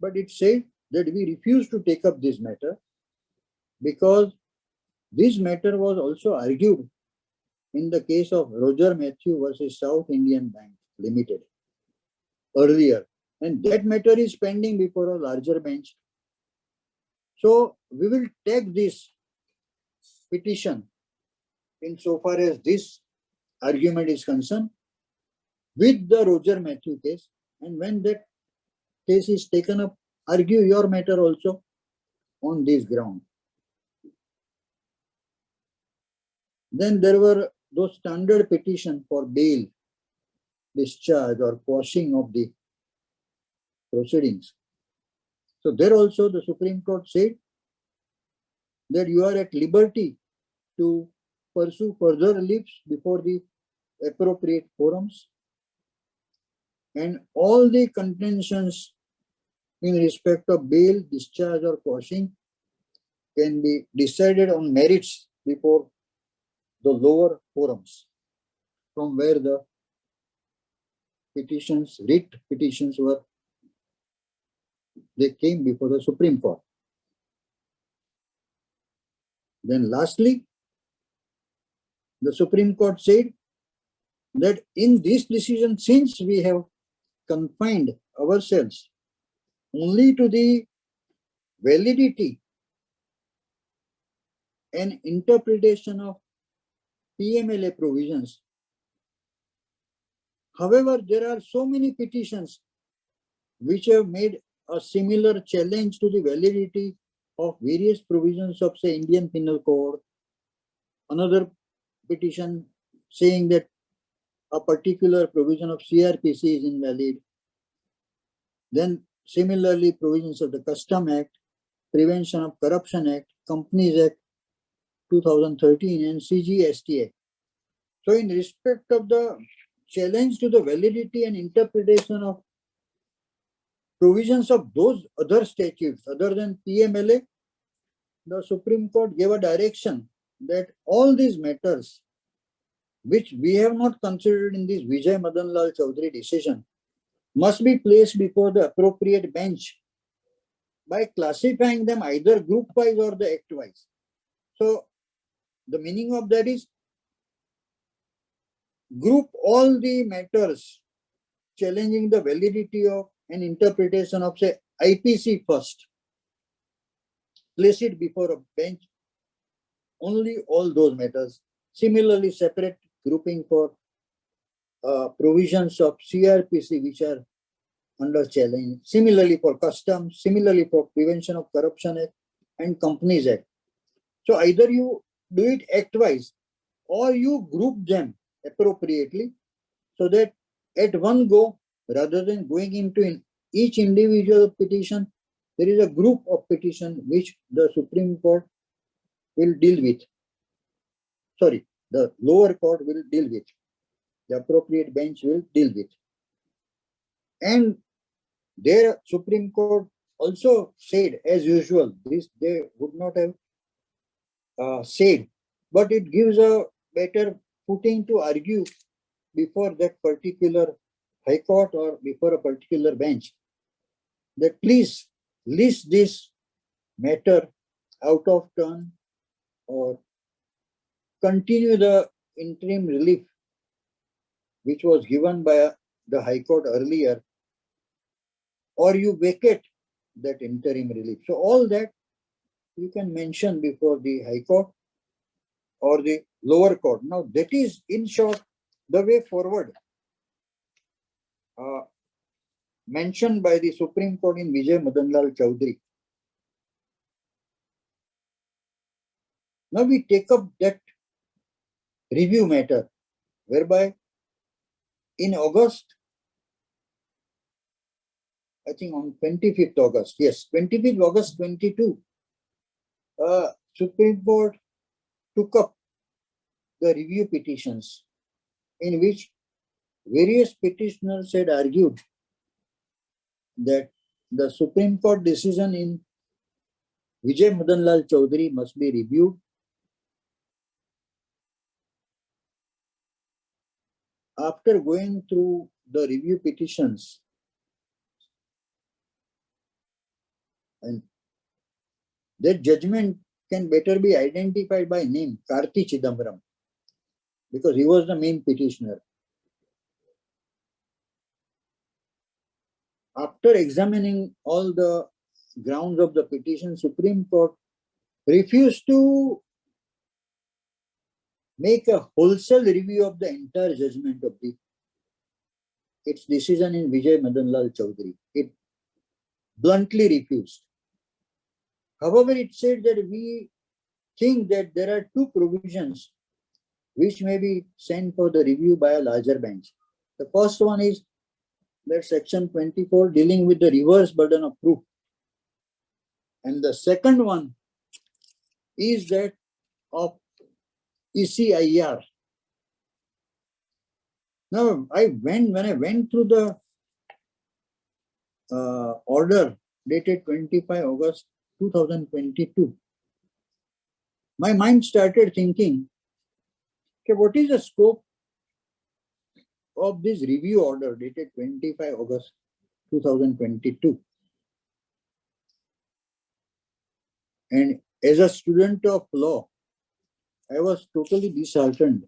but it said that we refuse to take up this matter because this matter was also argued in the case of Roger Matthew versus South Indian Bank Limited earlier, and that matter is pending before a larger bench. So we will take this petition insofar as this argument is concerned with the Roger Matthew case, and when that case is taken up, argue your matter also on this ground. Then there were those standard petitions for bail, discharge or quashing of the proceedings. So there also the Supreme Court said that you are at liberty to pursue further reliefs before the appropriate forums, and all the contentions in respect of bail, discharge or quashing can be decided on merits before the lower forums from where the petitions, writ petitions were, they came before the Supreme Court. Then lastly, the Supreme Court said that in this decision, since we have confined ourselves only to the validity and interpretation of PMLA provisions, however, there are so many petitions which have made a similar challenge to the validity of various provisions of, say, Indian Penal Code, another petition saying that a particular provision of CRPC is invalid, then similarly provisions of the Custom Act, Prevention of Corruption Act, Companies Act, 2013 and CGST Act. So in respect of the challenge to the validity and interpretation of provisions of those other statutes other than PMLA, the Supreme Court gave a direction that all these matters which we have not considered in this Vijay Madanlal Choudhary decision must be placed before the appropriate bench by classifying them either group wise or the act wise. So the meaning of that is group all the matters challenging the validity of an interpretation of say IPC first, place it before a bench, only all those matters. Similarly, separate grouping for provisions of CRPC which are under challenge. Similarly for customs, similarly for Prevention of Corruption Act and Companies Act. So either you do it act-wise or you group them appropriately so that at one go, rather than going into each individual petition, there is a group of petition which the Supreme Court will deal with. Sorry, the lower court will deal with. The appropriate bench will deal with. And their Supreme Court also said, as usual, this they would not have said, but it gives a better footing to argue before that particular High Court or before a particular bench, that please list this matter out of turn or continue the interim relief which was given by the High Court earlier, or you vacate that interim relief. So all that you can mention before the High Court or the lower court. Now that is in short the way forward mentioned by the Supreme Court in Vijay Madanlal Choudhary. Now we take up that review matter whereby in August, I think on 25th August, yes, 25th August 22, Supreme Court took up the review petitions in which various petitioners had argued that the Supreme Court decision in Vijay Madanlal Choudhary must be reviewed. After going through the review petitions, and that judgment can better be identified by name, Karti Chidambaram, because he was the main petitioner. After examining all the grounds of the petition, Supreme Court refused to make a wholesale review of the entire judgment of its decision in Vijay Madanlal Choudhary. It bluntly refused. However, it said that we think that there are two provisions which may be sent for the review by a larger bench. The first one is that section 24 dealing with the reverse burden of proof. And the second one is that of ECIR. Now, when I went through the order dated 25 August 2022, my mind started thinking, okay, what is the scope of this review order dated 25 August 2022? And as a student of law, I was totally disheartened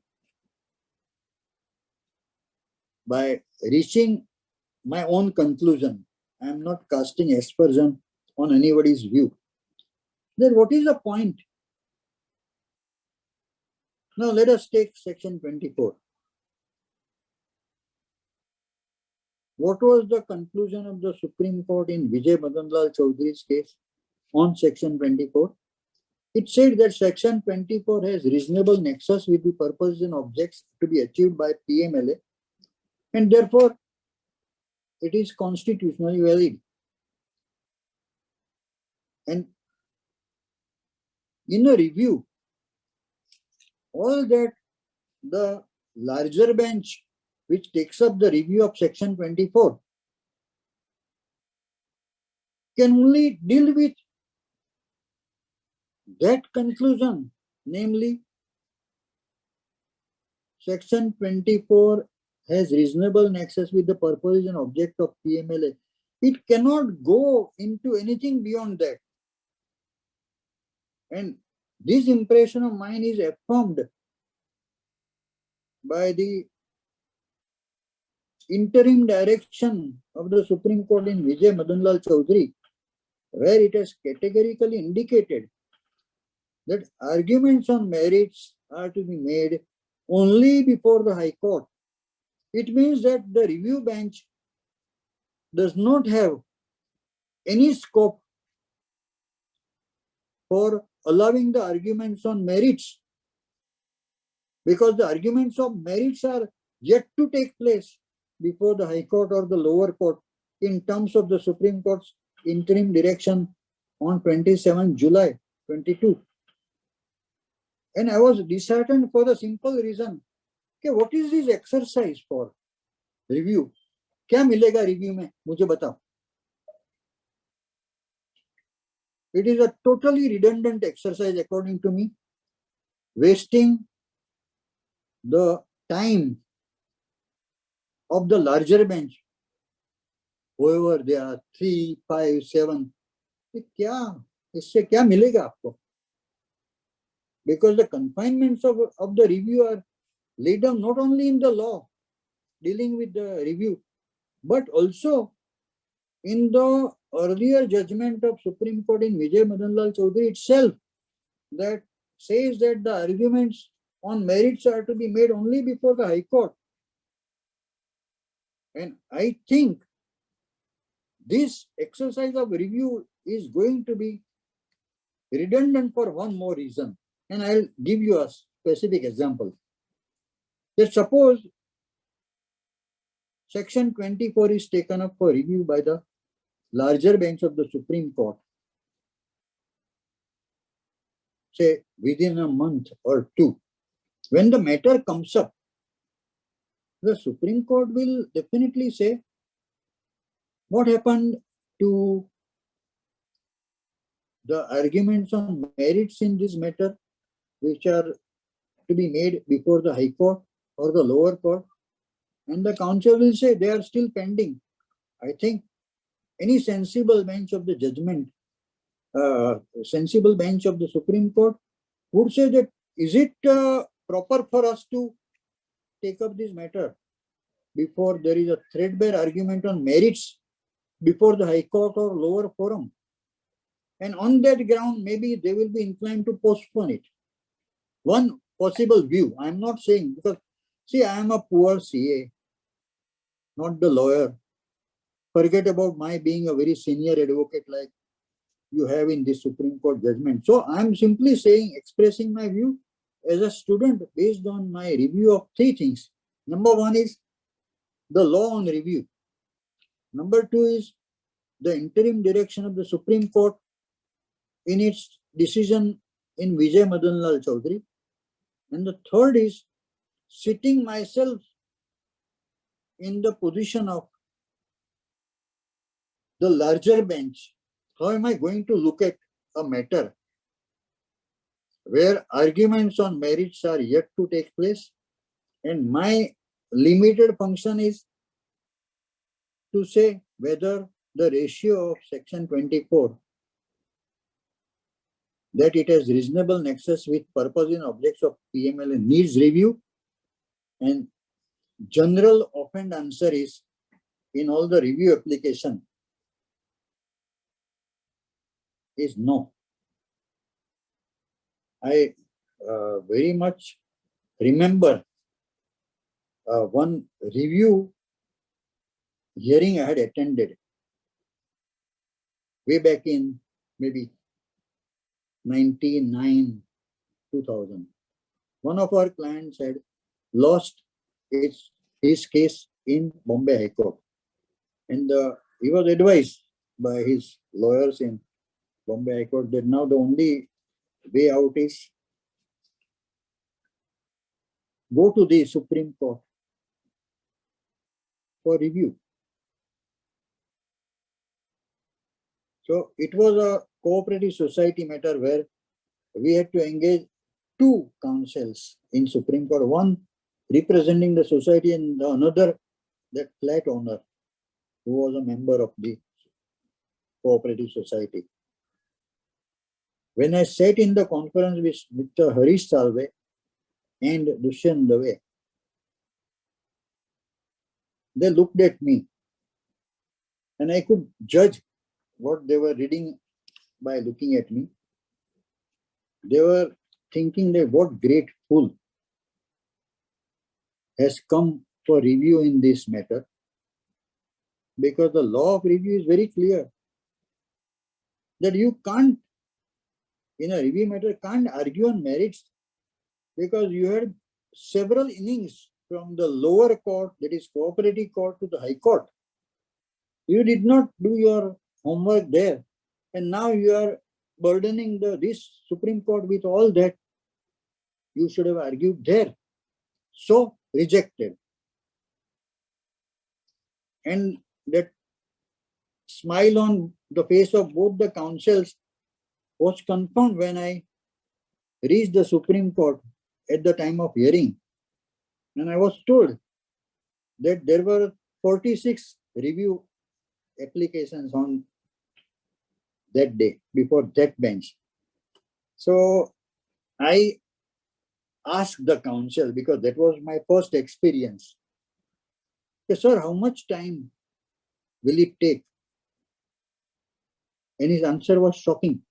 by reaching my own conclusion. I am not casting aspersion on anybody's view. Then what is the point? Now let us take section 24. What was the conclusion of the Supreme Court in Vijay Madanlal Choudhary's case on section 24? It said that section 24 has reasonable nexus with the purposes and objects to be achieved by PMLA, and therefore it is constitutionally valid. And in a review, all that the larger bench which takes up the review of section 24 can only deal with that conclusion, namely section 24 has reasonable nexus with the purpose and object of PMLA. It cannot go into anything beyond that. And this impression of mine is affirmed by the interim direction of the Supreme Court in Vijay Madanlal Choudhary, where it has categorically indicated that arguments on merits are to be made only before the High Court. It means that the review bench does not have any scope for allowing the arguments on merits, because the arguments of merits are yet to take place before the High Court or the lower court in terms of the Supreme Court's interim direction on 27 July 22. And I was disheartened for the simple reason, okay, what is this exercise for? Review. क्या मिलेगा review में? मुझे बताओ. It is a totally redundant exercise according to me, wasting the time of the larger bench, whoever they are, 3, 5, 7. क्या इससे क्या मिलेगा आपको? Because the confinements of the review are laid down not only in the law dealing with the review, but also in the earlier judgment of Supreme Court in Vijay Madanlal Choudhary itself, that says that the arguments on merits are to be made only before the High Court. And I think this exercise of review is going to be redundant for one more reason. And I'll give you a specific example. Let's suppose section 24 is taken up for review by the larger bench of the Supreme Court, say within a month or two. When the matter comes up, the Supreme Court will definitely say, what happened to the arguments on merits in this matter, which are to be made before the High Court or the lower court? And the counsel will say they are still pending. I think any sensible bench of the judgment, sensible bench of the Supreme Court would say that, is it proper for us to take up this matter before there is a threadbare argument on merits before the High Court or lower forum? And on that ground, maybe they will be inclined to postpone it. One possible view, I am not saying, because see, I am a poor CA, not the lawyer. Forget about my being a very senior advocate like you have in this Supreme Court judgment. So I am simply saying, expressing my view as a student based on my review of three things. Number one is the law on review. Number two is the interim direction of the Supreme Court in its decision in Vijay Madanlal Choudhary. And the third is sitting myself in the position of the larger bench. How am I going to look at a matter where arguments on merits are yet to take place? And my limited function is to say whether the ratio of section 24, that it has reasonable nexus with purpose and objects of PMLA, needs review. And general offhand answer is, in all the review application, is no. I very much remember one review hearing I had attended way back in maybe 99, 2000. One of our clients had lost his case in Bombay High Court. And he was advised by his lawyers in Bombay High Court that now the only way out is go to the Supreme Court for review. So it was a cooperative society matter where we had to engage two counsels in Supreme Court, one representing the society and the another that flat owner who was a member of the cooperative society. When I sat in the conference with Mr. Harish Salve and Dushyant Dave, they looked at me and I could judge what they were reading by looking at me. They were thinking that what great fool has come for review in this matter, because the law of review is very clear that you can't, in a review matter, can't argue on merits, because you had several innings from the lower court, that is cooperative court, to the high court. You did not do your homework there, and now you are burdening this Supreme Court with all that you should have argued there. So rejected. And that smile on the face of both the counsels was confirmed when I reached the Supreme Court at the time of hearing. And I was told that there were 46 review applications on that day before that bench. So I asked the counsel, because that was my first experience, sir, how much time will it take? And his answer was shocking.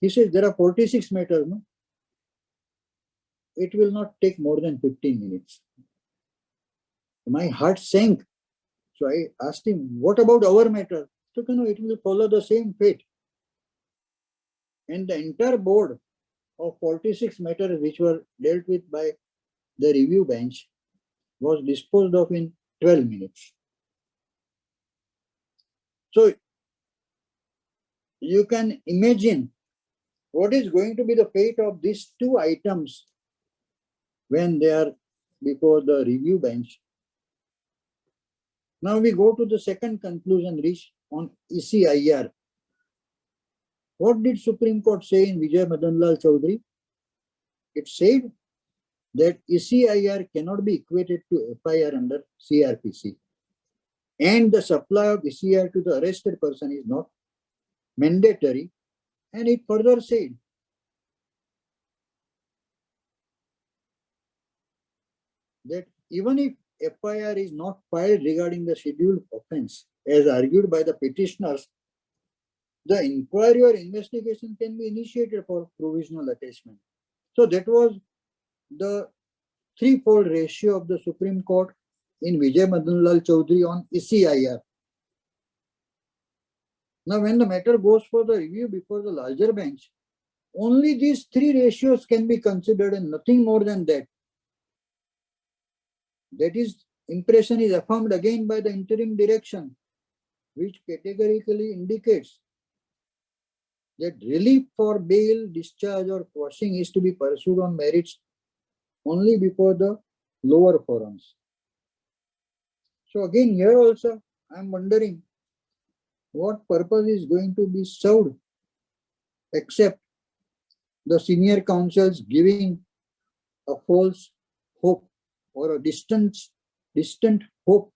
He says, there are 46 matters, no? It will not take more than 15 minutes. My heart sank. So I asked him, what about our matter? So, no, it will follow the same fate. And the entire board of 46 matters which were dealt with by the review bench was disposed of in 12 minutes. So you can imagine what is going to be the fate of these two items when they are before the review bench. Now we go to the second conclusion reached on ECIR. What did Supreme Court say in Vijay Madanlal Choudhary? It said that ECIR cannot be equated to FIR under CRPC, and the supply of ECIR to the arrested person is not mandatory. And it further said that even if FIR is not filed regarding the scheduled offence, as argued by the petitioners, the inquiry or investigation can be initiated for provisional attachment. So that was the threefold ratio of the Supreme Court in Vijay Madanlal Choudhary on ECIR. Now, when the matter goes for the review before the larger bench, only these three ratios can be considered and nothing more than that. That is, impression is affirmed again by the interim direction, which categorically indicates that relief for bail, discharge or quashing is to be pursued on merits only before the lower forums. So again, here also I am wondering what purpose is going to be served except the senior counsels giving a false hope or a distant hope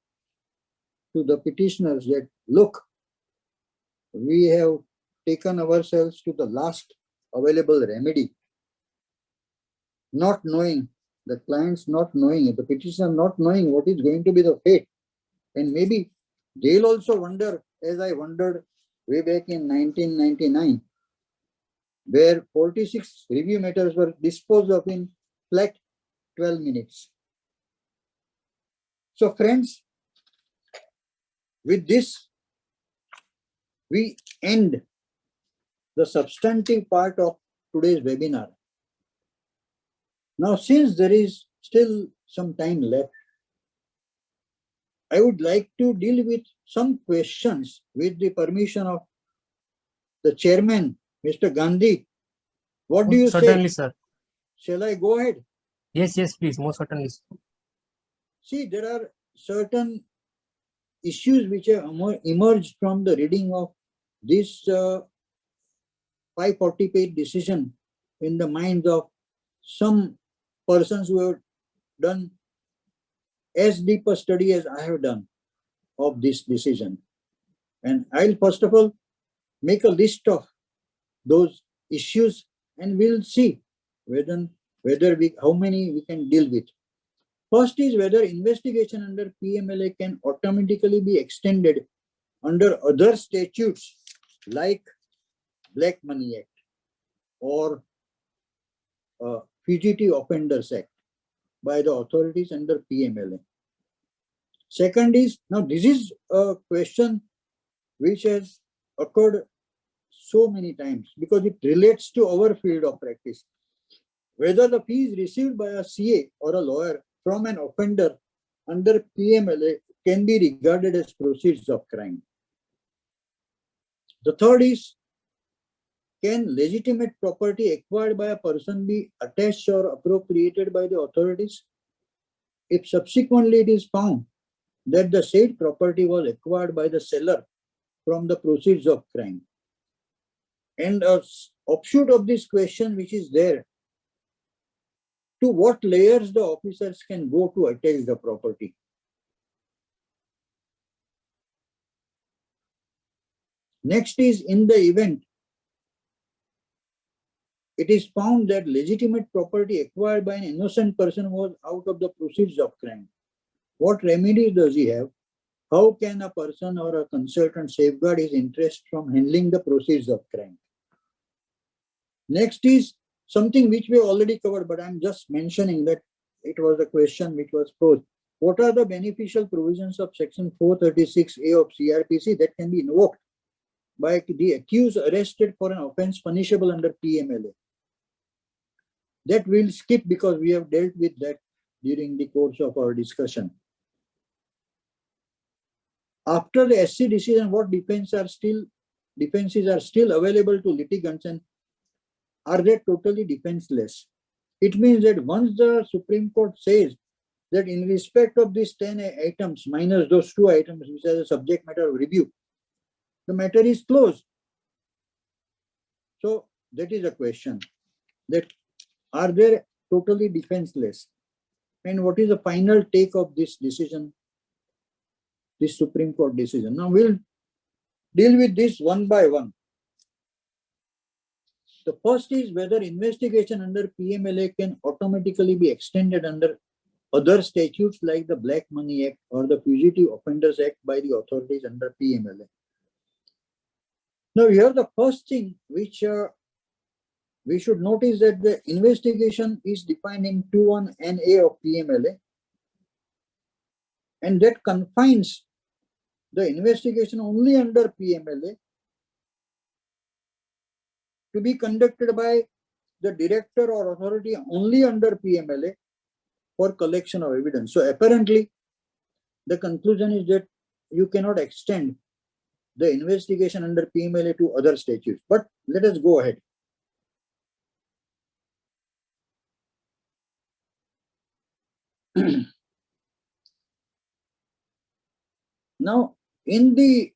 to the petitioners that, look, we have taken ourselves to the last available remedy, not knowing, the clients not knowing, the petitioner not knowing what is going to be the fate. And maybe they'll also wonder, as I wondered way back in 1999, where 46 review matters were disposed of in flat 12 minutes. So friends, with this, we end the substantive part of today's webinar. Now, since there is still some time left, I would like to deal with some questions with the permission of the chairman, Mr. Gandhi. What do you say? Certainly, sir. Shall I go ahead? Yes, yes, please, most certainly. See, there are certain issues which have emerged from the reading of this 540-page decision in the minds of some persons who have done as deep a study as I have done of this decision. And I'll first of all make a list of those issues and we'll see whether how many we can deal with. First is whether investigation under PMLA can automatically be extended under other statutes like Black Money Act or Fugitive Offenders Act by the authorities under PMLA. Second is, now this is a question which has occurred so many times because it relates to our field of practice. Whether the fees received by a CA or a lawyer from an offender under PMLA can be regarded as proceeds of crime. The third is, can legitimate property acquired by a person be attached or appropriated by the authorities if subsequently it is found that the said property was acquired by the seller from the proceeds of crime? And an offshoot of this question which is there, to what layers the officers can go to attach the property? Next is, in the event it is found that legitimate property acquired by an innocent person was out of the proceeds of crime, what remedy does he have? How can a person or a consultant safeguard his interest from handling the proceeds of crime? Next is something which we already covered, but I'm just mentioning that it was a question which was posed. What are the beneficial provisions of section 436A of CRPC that can be invoked by the accused arrested for an offense punishable under PMLA? That we'll skip because we have dealt with that during the course of our discussion. After the SC decision, what defenses are still available to litigants, and are they totally defenseless? It means that once the Supreme Court says that in respect of these 10 items, minus those 2 items which are the subject matter of review, the matter is closed. So that is a question, that are they totally defenseless? And what is the final take of this decision, this Supreme Court decision? Now we'll deal with this one by one. The first is whether investigation under PMLA can automatically be extended under other statutes like the Black Money Act or the Fugitive Offenders Act by the authorities under PMLA. Now here the first thing which we should notice that the investigation is defined in 21NA of PMLA, and that confines the investigation only under PMLA to be conducted by the director or authority only under PMLA for collection of evidence. So apparently the conclusion is that you cannot extend the investigation under PMLA to other statutes. But let us go ahead. Now, in the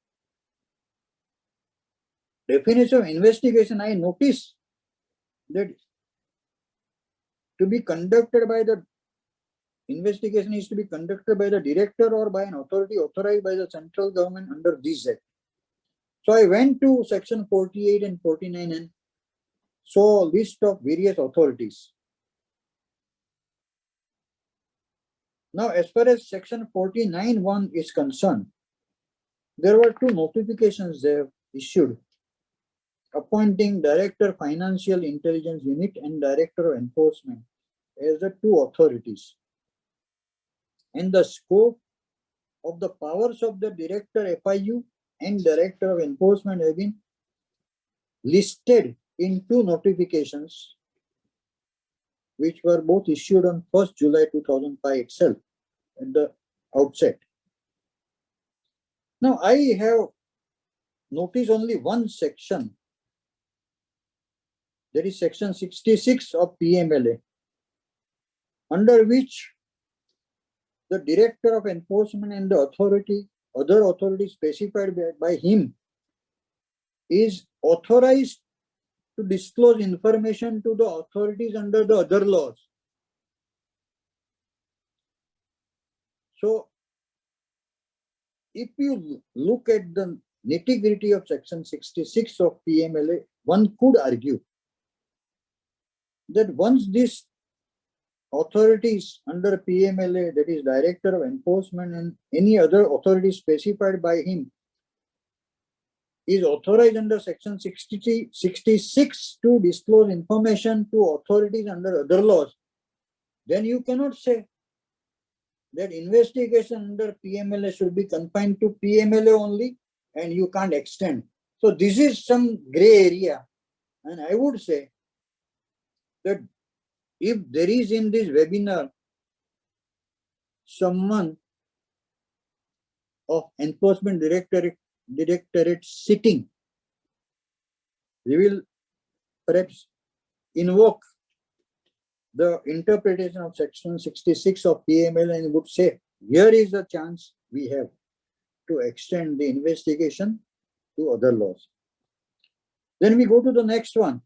definition of investigation, I notice that to be conducted by the investigation is to be conducted by the director or by an authority authorized by the central government under this act. So I went to section 48 and 49 and saw a list of various authorities. Now, as far as section 49(1) is concerned, there were 2 notifications they have issued, appointing Director Financial Intelligence Unit and Director of Enforcement as the 2 authorities. And the scope of the powers of the Director FIU and Director of Enforcement have been listed in 2 notifications, which were both issued on 1st July 2005 itself at the outset. Now, I have noticed only one section, that is section 66 of PMLA, under which the director of enforcement and the other authority specified by him is authorized to disclose information to the authorities under the other laws. So, if you look at the nitty-gritty of section 66 of PMLA, one could argue that once these authorities under PMLA, that is Director of Enforcement and any other authority specified by him, is authorized under section 66 to disclose information to authorities under other laws, then you cannot say that investigation under PMLA should be confined to PMLA only and you can't extend. So this is some gray area, and I would say that if there is in this webinar someone of Enforcement Directorate sitting, we will perhaps invoke the interpretation of section 66 of PMLA and would say, here is the chance we have to extend the investigation to other laws. Then we go to the next one,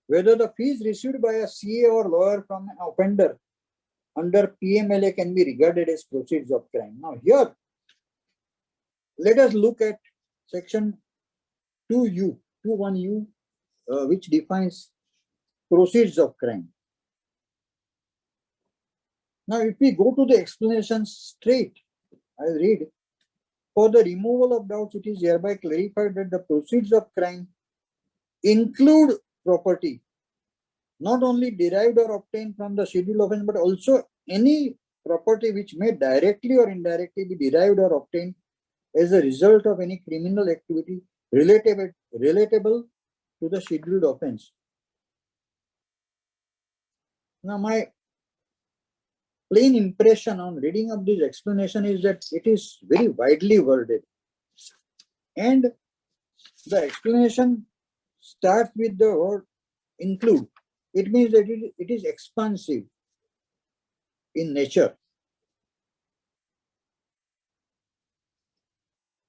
whether the fees received by a CA or lawyer from an offender under PMLA can be regarded as proceeds of crime. Now here, let us look at section 21U, which defines proceeds of crime. Now, if we go to the explanation straight, I read, for the removal of doubts, it is hereby clarified that the proceeds of crime include property, not only derived or obtained from the scheduled offense, but also any property which may directly or indirectly be derived or obtained as a result of any criminal activity relatable to the scheduled offense. Now, my plain impression on reading of this explanation is that it is very widely worded, and the explanation starts with the word include. It means that it is expansive in nature.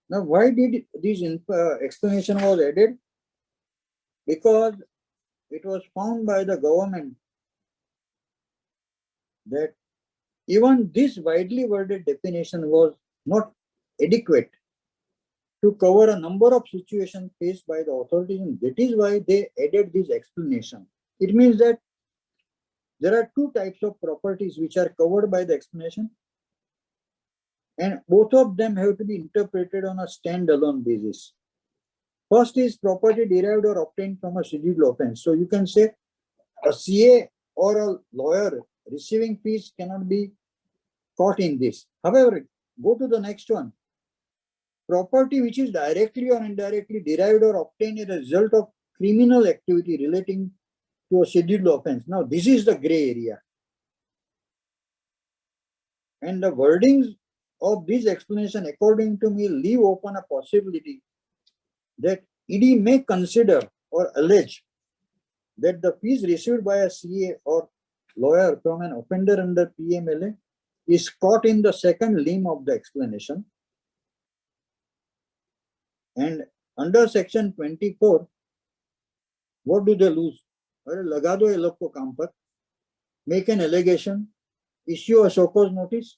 Now, why did this explanation was added? Because it was found by the government that even this widely worded definition was not adequate to cover a number of situations faced by the authorities, and that is why they added this explanation. It means that there are two types of properties which are covered by the explanation, and both of them have to be interpreted on a standalone basis. First is property derived or obtained from a scheduled offense. So you can say a CA or a lawyer receiving fees cannot be caught in this. However, go to the next one. Property which is directly or indirectly derived or obtained as a result of criminal activity relating to a scheduled offense. Now, this is the gray area. And the wordings of this explanation, according to me, leave open a possibility that ED may consider or allege that the fees received by a CA or lawyer from an offender under PMLA is caught in the second limb of the explanation. And under section 24, what do they lose? Laga do ye log ko kaam par, make an allegation, issue a show cause notice,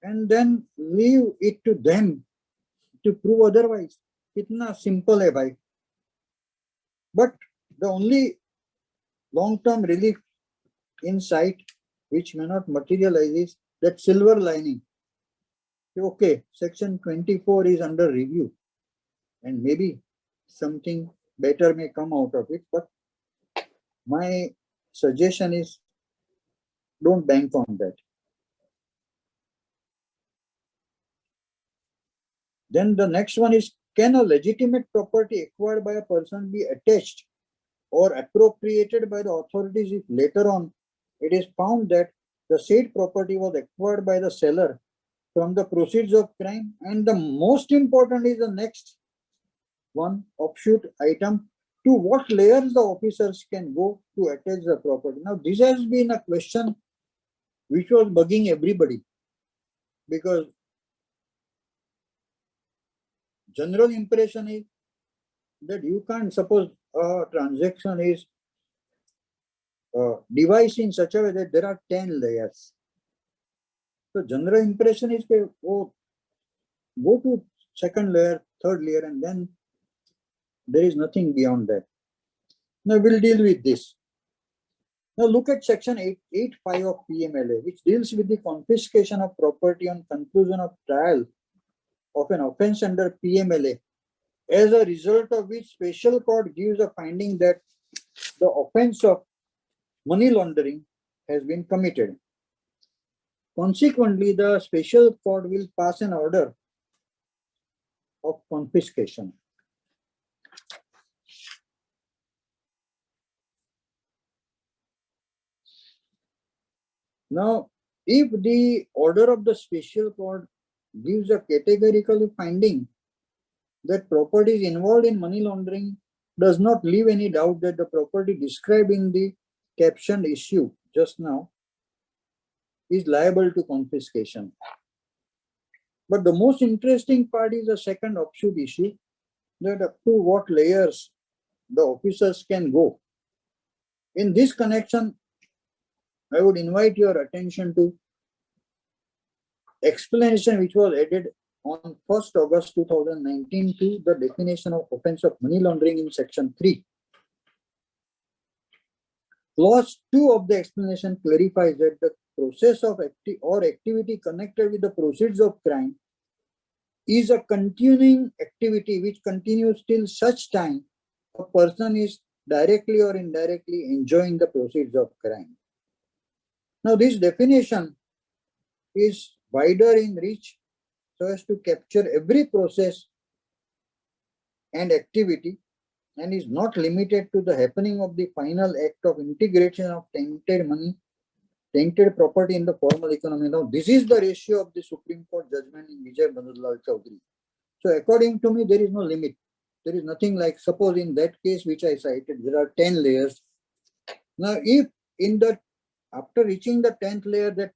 and then leave it to them to prove otherwise. Kitna simple hai bhai. But the only long-term relief in sight which may not materialize is that silver lining. Okay, section 24 is under review and maybe something better may come out of it, but my suggestion is don't bank on that. Then the next one is, can a legitimate property acquired by a person be attached or appropriated by the authorities if later on it is found that the said property was acquired by the seller from the proceeds of crime? And the most important is the next one, offshoot item, to what layers the officers can go to attach the property. Now, this has been a question which was bugging everybody, because general impression is that you can't suppose a transaction is devised in such a way that there are 10 layers. So general impression is that, oh, go to second layer, third layer, and then there is nothing beyond that. Now we'll deal with this. Now look at section 885 of PMLA, which deals with the confiscation of property on conclusion of trial of an offence under PMLA, as a result of which special court gives a finding that the offence of money laundering has been committed. Consequently, the special court will pass an order of confiscation. Now, if the order of the special court gives a categorical finding that property is involved in money laundering, does not leave any doubt that the property described in the captioned issue just now is liable to confiscation. But the most interesting part is the second offshoot issue, that up to what layers the officers can go. In this connection, I would invite your attention to explanation which was added on 1st August 2019 to the definition of offence of money laundering in section 3. Clause 2 of the explanation clarifies that the process of activity connected with the proceeds of crime is a continuing activity which continues till such time a person is directly or indirectly enjoying the proceeds of crime. Now this definition is wider in reach so as to capture every process and activity, and is not limited to the happening of the final act of integration of tainted money, tainted property in the formal economy. Now, this is the ratio of the Supreme Court judgment in Vijay Madanlal Choudhary. So, according to me, there is no limit. There is nothing like, suppose in that case which I cited, there are 10 layers. Now, if in the after reaching the 10th layer, that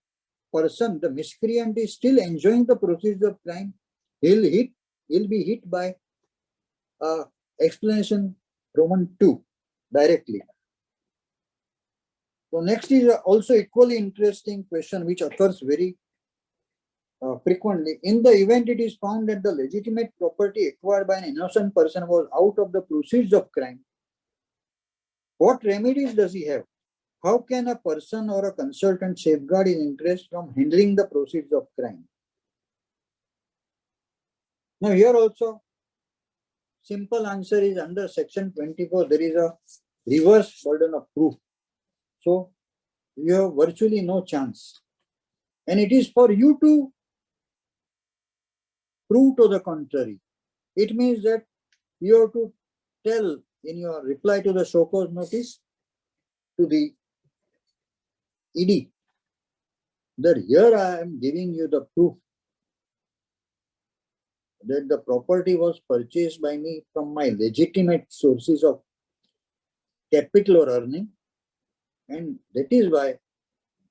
person, the miscreant, is still enjoying the proceeds of crime, he'll be hit by explanation Roman 2 directly. So next is also equally interesting question which occurs very frequently. In the event it is found that the legitimate property acquired by an innocent person was out of the proceeds of crime, what remedies does he have? How can a person or a consultant safeguard his interest from handling the proceeds of crime? Now here also, simple answer is under section 24, there is a reverse burden of proof. So you have virtually no chance. And it is for you to prove to the contrary. It means that you have to tell in your reply to the show cause notice to the ED that here I am giving you the proof that the property was purchased by me from my legitimate sources of capital or earning, and that is why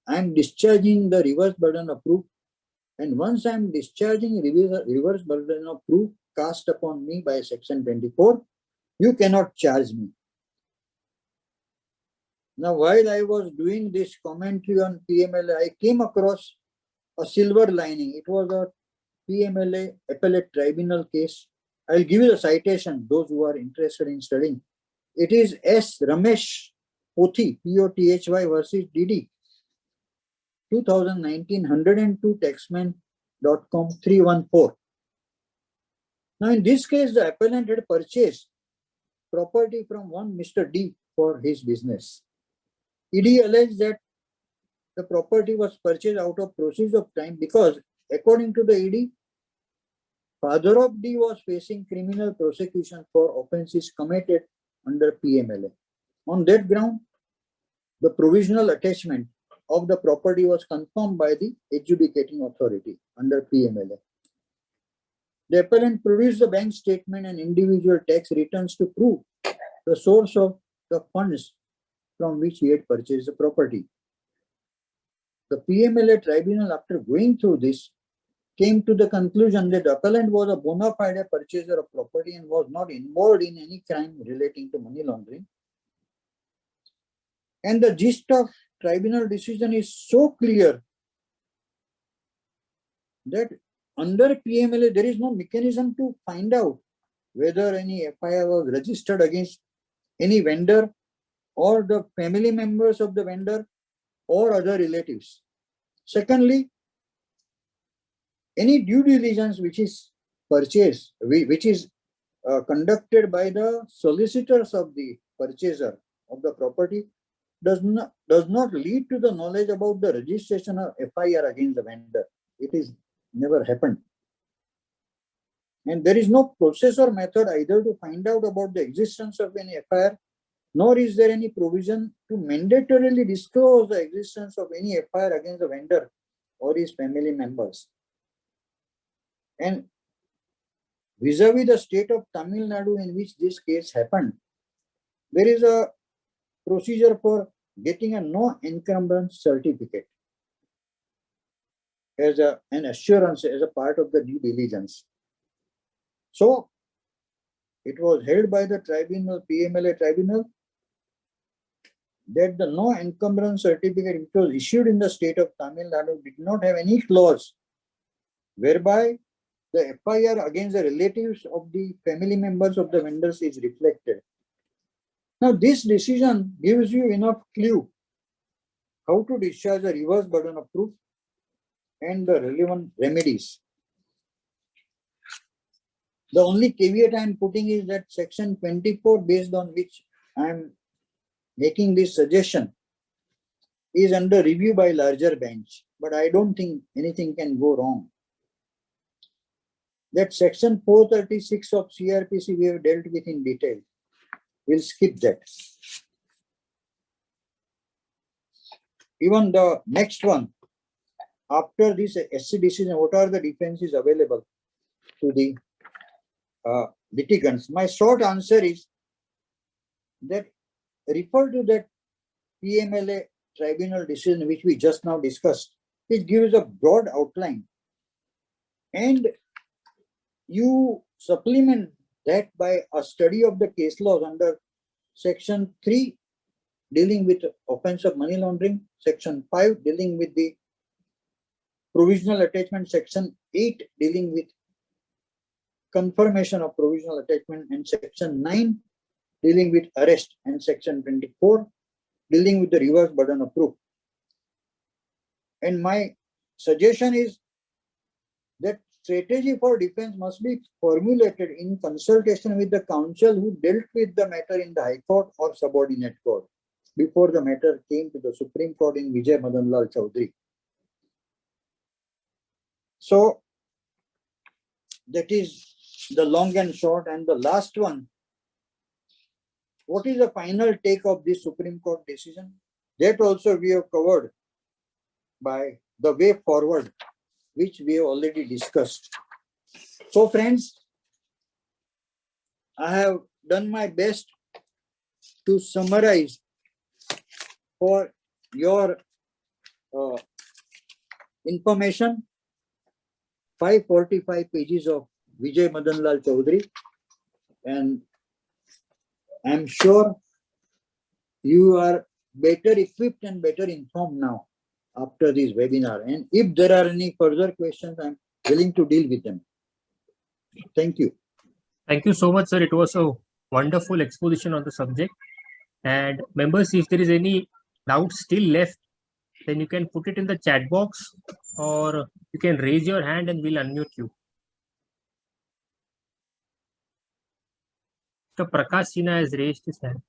I am discharging the reverse burden of proof. And once I am discharging reverse burden of proof cast upon me by section 24, you cannot charge me. Now, while I was doing this commentary on PMLA, I came across a silver lining. It was a PMLA appellate tribunal case. I'll give you the citation, those who are interested in studying. It is S. Ramesh Pothi, P-O-T-H-Y versus DD, 2019, 102 taxman.com 314. Now, in this case, the appellant had purchased property from one Mr. D for his business. ED alleged that the property was purchased out of proceeds of crime because, according to the ED, father of D was facing criminal prosecution for offences committed under PMLA. On that ground, the provisional attachment of the property was confirmed by the adjudicating authority under PMLA. The appellant produced the bank statement and individual tax returns to prove the source of the funds from which he had purchased the property. the PMLA tribunal, after going through this, came to the conclusion that the appellant was a bona fide purchaser of property and was not involved in any crime relating to money laundering. And the gist of tribunal decision is so clear that under PMLA, there is no mechanism to find out whether any FIR was registered against any vendor or the family members of the vendor or other relatives. Secondly, any due diligence which is purchased, which is conducted by the solicitors of the purchaser of the property, does not lead to the knowledge about the registration of FIR against the vendor. It is never happened. And there is no process or method either to find out about the existence of any FIR, nor is there any provision to mandatorily disclose the existence of any FIR against the vendor or his family members. And vis-a-vis the state of Tamil Nadu in which this case happened, there is a procedure for getting a no encumbrance certificate as an assurance as a part of the due diligence. So it was held by the tribunal, PMLA tribunal, that the no encumbrance certificate which was issued in the state of Tamil Nadu did not have any clause whereby the FIR against the relatives of the family members of the vendors is reflected. Now, this decision gives you enough clue how to discharge the reverse burden of proof and the relevant remedies. The only caveat I am putting is that section 24, based on which I am making this suggestion, is under review by larger bench, but I don't think anything can go wrong. That section 436 of CRPC we have dealt with in detail. We'll skip that. Even the next one, after this SC decision, what are the defenses available to the litigants? My short answer is that refer to that PMLA tribunal decision which we just now discussed. It gives a broad outline and you supplement that by a study of the case laws under section 3 dealing with offense of money laundering, section 5 dealing with the provisional attachment, section 8 dealing with confirmation of provisional attachment, and section 9 dealing with arrest, and section 24 dealing with the reverse burden of proof. And my suggestion is that strategy for defense must be formulated in consultation with the counsel who dealt with the matter in the High Court or subordinate court before the matter came to the Supreme Court in Vijay Madanlal Choudhary. So that is the long and short. And the last one, what is the final take of this Supreme Court decision? That also we have covered by the way forward, which we have already discussed. So friends, I have done my best to summarize for your information 545 pages of Vijay Madanlal Choudhary, and I am sure you are better equipped and better informed now after this webinar. And if there are any further questions, I am willing to deal with them. Thank you. Thank you so much, sir. It was a wonderful exposition on the subject. And members, if there is any doubt still left, then you can put it in the chat box or you can raise your hand and we'll unmute you. So Prakash Sinha has raised his hand.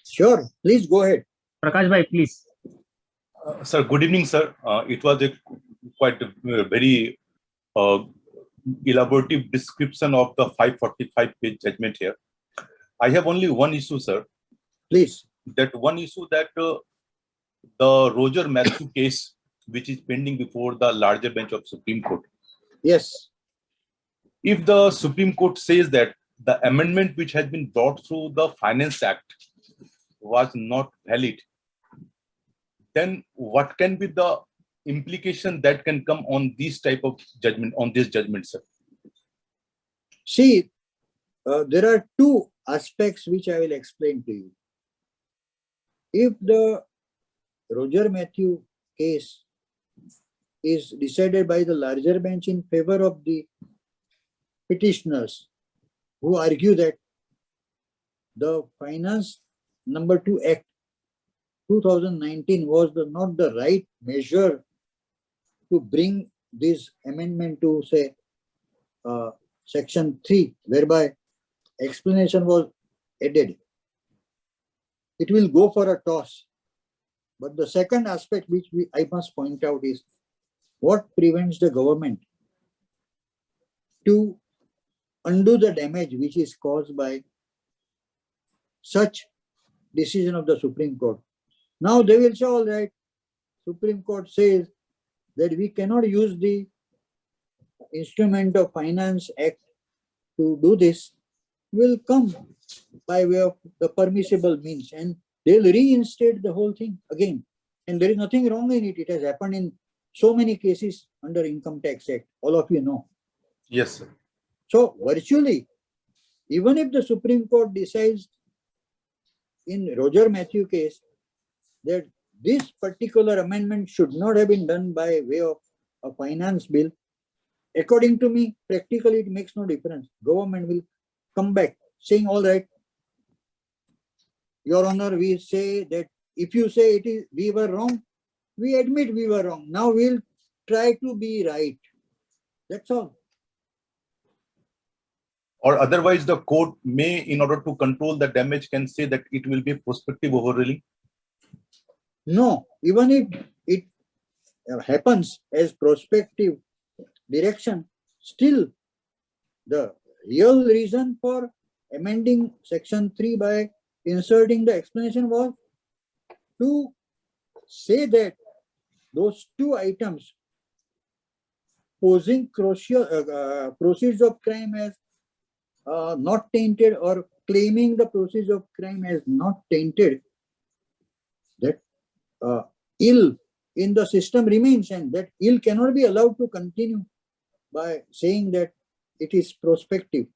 Sure, please go ahead. Prakash bhai, please. Sir, good evening, sir. It was a quite a very elaborative description of the 545-page judgment here. I have only one issue, sir. Please. That one issue that the Roger Matthew case, which is pending before the larger bench of Supreme Court. Yes. If the Supreme Court says that the amendment which has been brought through the Finance Act was not valid, then what can be the implication that can come on this type of judgment, on this judgment, sir? See, there are two aspects which I will explain to you. If the Roger Matthew case is decided by the larger bench in favor of the petitioners who argue that the Finance Number 2 Act 2019 was not the right measure to bring this amendment to, say, Section 3, whereby explanation was added, it will go for a toss. But the second aspect which I must point out is what prevents the government to undo the damage which is caused by such decision of the Supreme Court. Now they will say, all right, Supreme Court says that we cannot use the instrument of Finance Act to do this, will come by way of the permissible means, and they'll reinstate the whole thing again. And there is nothing wrong in it. It has happened in so many cases under Income Tax Act. All of you know. Yes, sir. So virtually, even if the Supreme Court decides in Roger Matthew case that this particular amendment should not have been done by way of a finance bill, according to me, practically it makes no difference. Government will come back saying, all right, Your Honor, we say that if you say we were wrong, we admit we were wrong. Now we'll try to be right. That's all. Or otherwise, the court may, in order to control the damage, can say that it will be prospective overruling. No, even if it happens as prospective direction, still the real reason for amending Section 3 by inserting the explanation was to say that those two items, posing proceeds of crime as not tainted or claiming the proceeds of crime as not tainted, that ill in the system remains, and that ill cannot be allowed to continue by saying that it is prospective.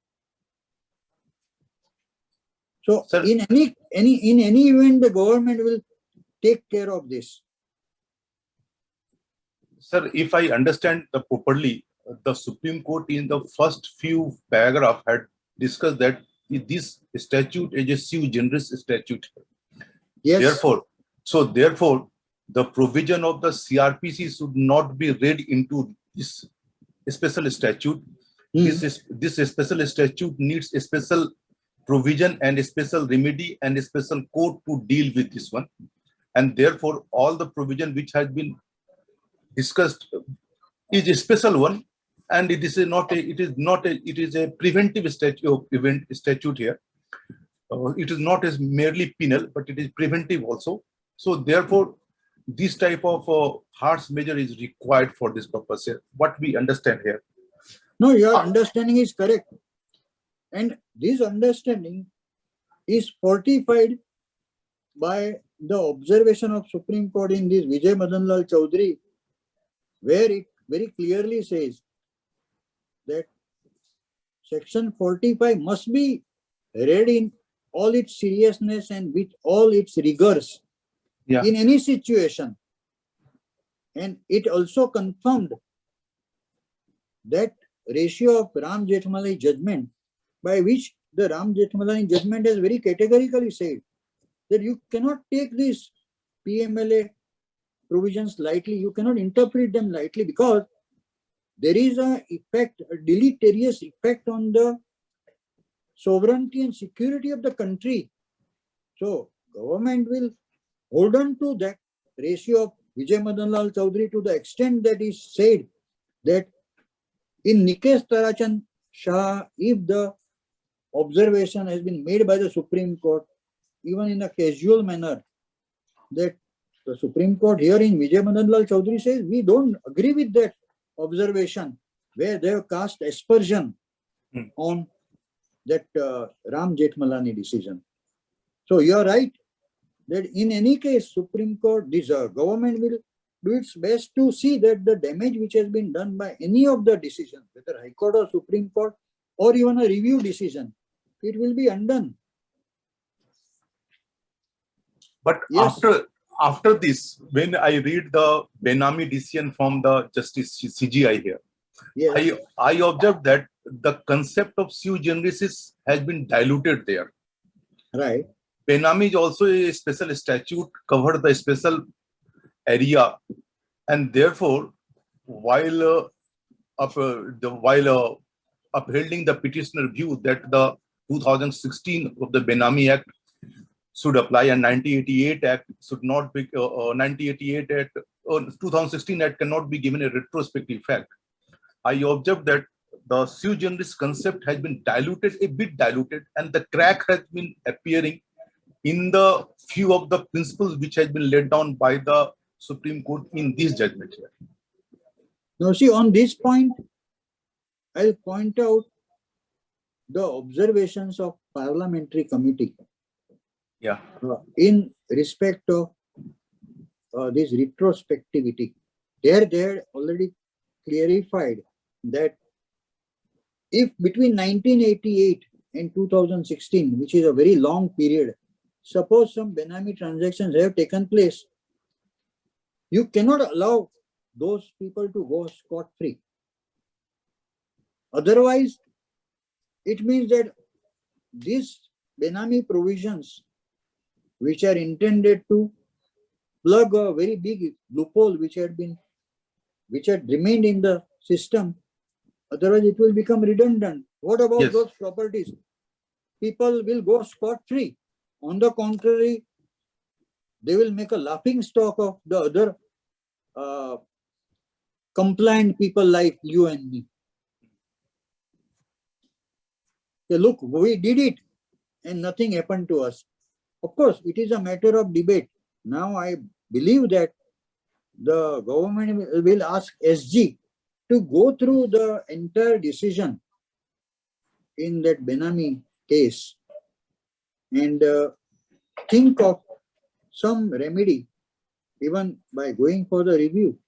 So, Sir, in any event, the government will take care of this. Sir, if I understand properly, the Supreme Court in the first few paragraphs had discussed that this statute is a sui generis statute. Yes. Therefore, the provision of the CRPC should not be read into this special statute. This special statute needs a special provision and a special remedy and a special court to deal with this one. And therefore, all the provision which has been discussed is a special one, and it is a preventive statute here. It is not as merely penal, but it is preventive also. So therefore, this type of harsh measure is required for this purpose here. What we understand here. No, your understanding is correct. And this understanding is fortified by the observation of Supreme Court in this Vijay Madanlal Choudhary, where it very clearly says that Section 45 must be read in all its seriousness and with all its rigors in any situation. And it also confirmed that ratio of Ram Jethmalani judgment, by which the Ram Jethmalani judgment has very categorically said that you cannot take these PMLA provisions lightly, you cannot interpret them lightly, because there is a deleterious effect on the sovereignty and security of the country. So government will hold on to that ratio of Vijay Madanlal Choudhary to the extent that is said that in Nikesh Tarachan Shah, if the observation has been made by the Supreme Court, even in a casual manner, that the Supreme Court here in Vijay Madanlal Choudhary says, we don't agree with that observation, where they have cast aspersion on that Ram Jethmalani decision. So you are right that in any case, Supreme Court, this government will do its best to see that the damage which has been done by any of the decisions, whether High Court or Supreme Court or even a review decision, it will be undone. But Yes. after this, when I read the Benami decision from the Justice CGI here, Yes. I observed that the concept of sui generis has been diluted there. Right. Benami is also a special statute, covered the special area, and therefore, while upholding the petitioner view that the 2016 of the Benami Act should apply and 1988 Act should not be 1988 Act 2016 Act cannot be given a retrospective effect. I observed that the sui generis concept has been a bit diluted, and the crack has been appearing in the few of the principles which has been laid down by the Supreme Court in this judgment here. Now see, on this point, I'll point out the observations of parliamentary committee. Yeah. In respect of this retrospectivity. There they had already clarified that if between 1988 and 2016, which is a very long period, suppose some Benami transactions have taken place, you cannot allow those people to go scot-free. Otherwise, it means that these Benami provisions, which are intended to plug a very big loophole which had remained in the system, otherwise it will become redundant. What about Yes. those properties? People will go scot-free. On the contrary, they will make a laughing stock of the other compliant people like you and me. Say, look, we did it and nothing happened to us. Of course, it is a matter of debate. Now I believe that the government will ask SG to go through the entire decision in that Benami case and think of some remedy, even by going for the review.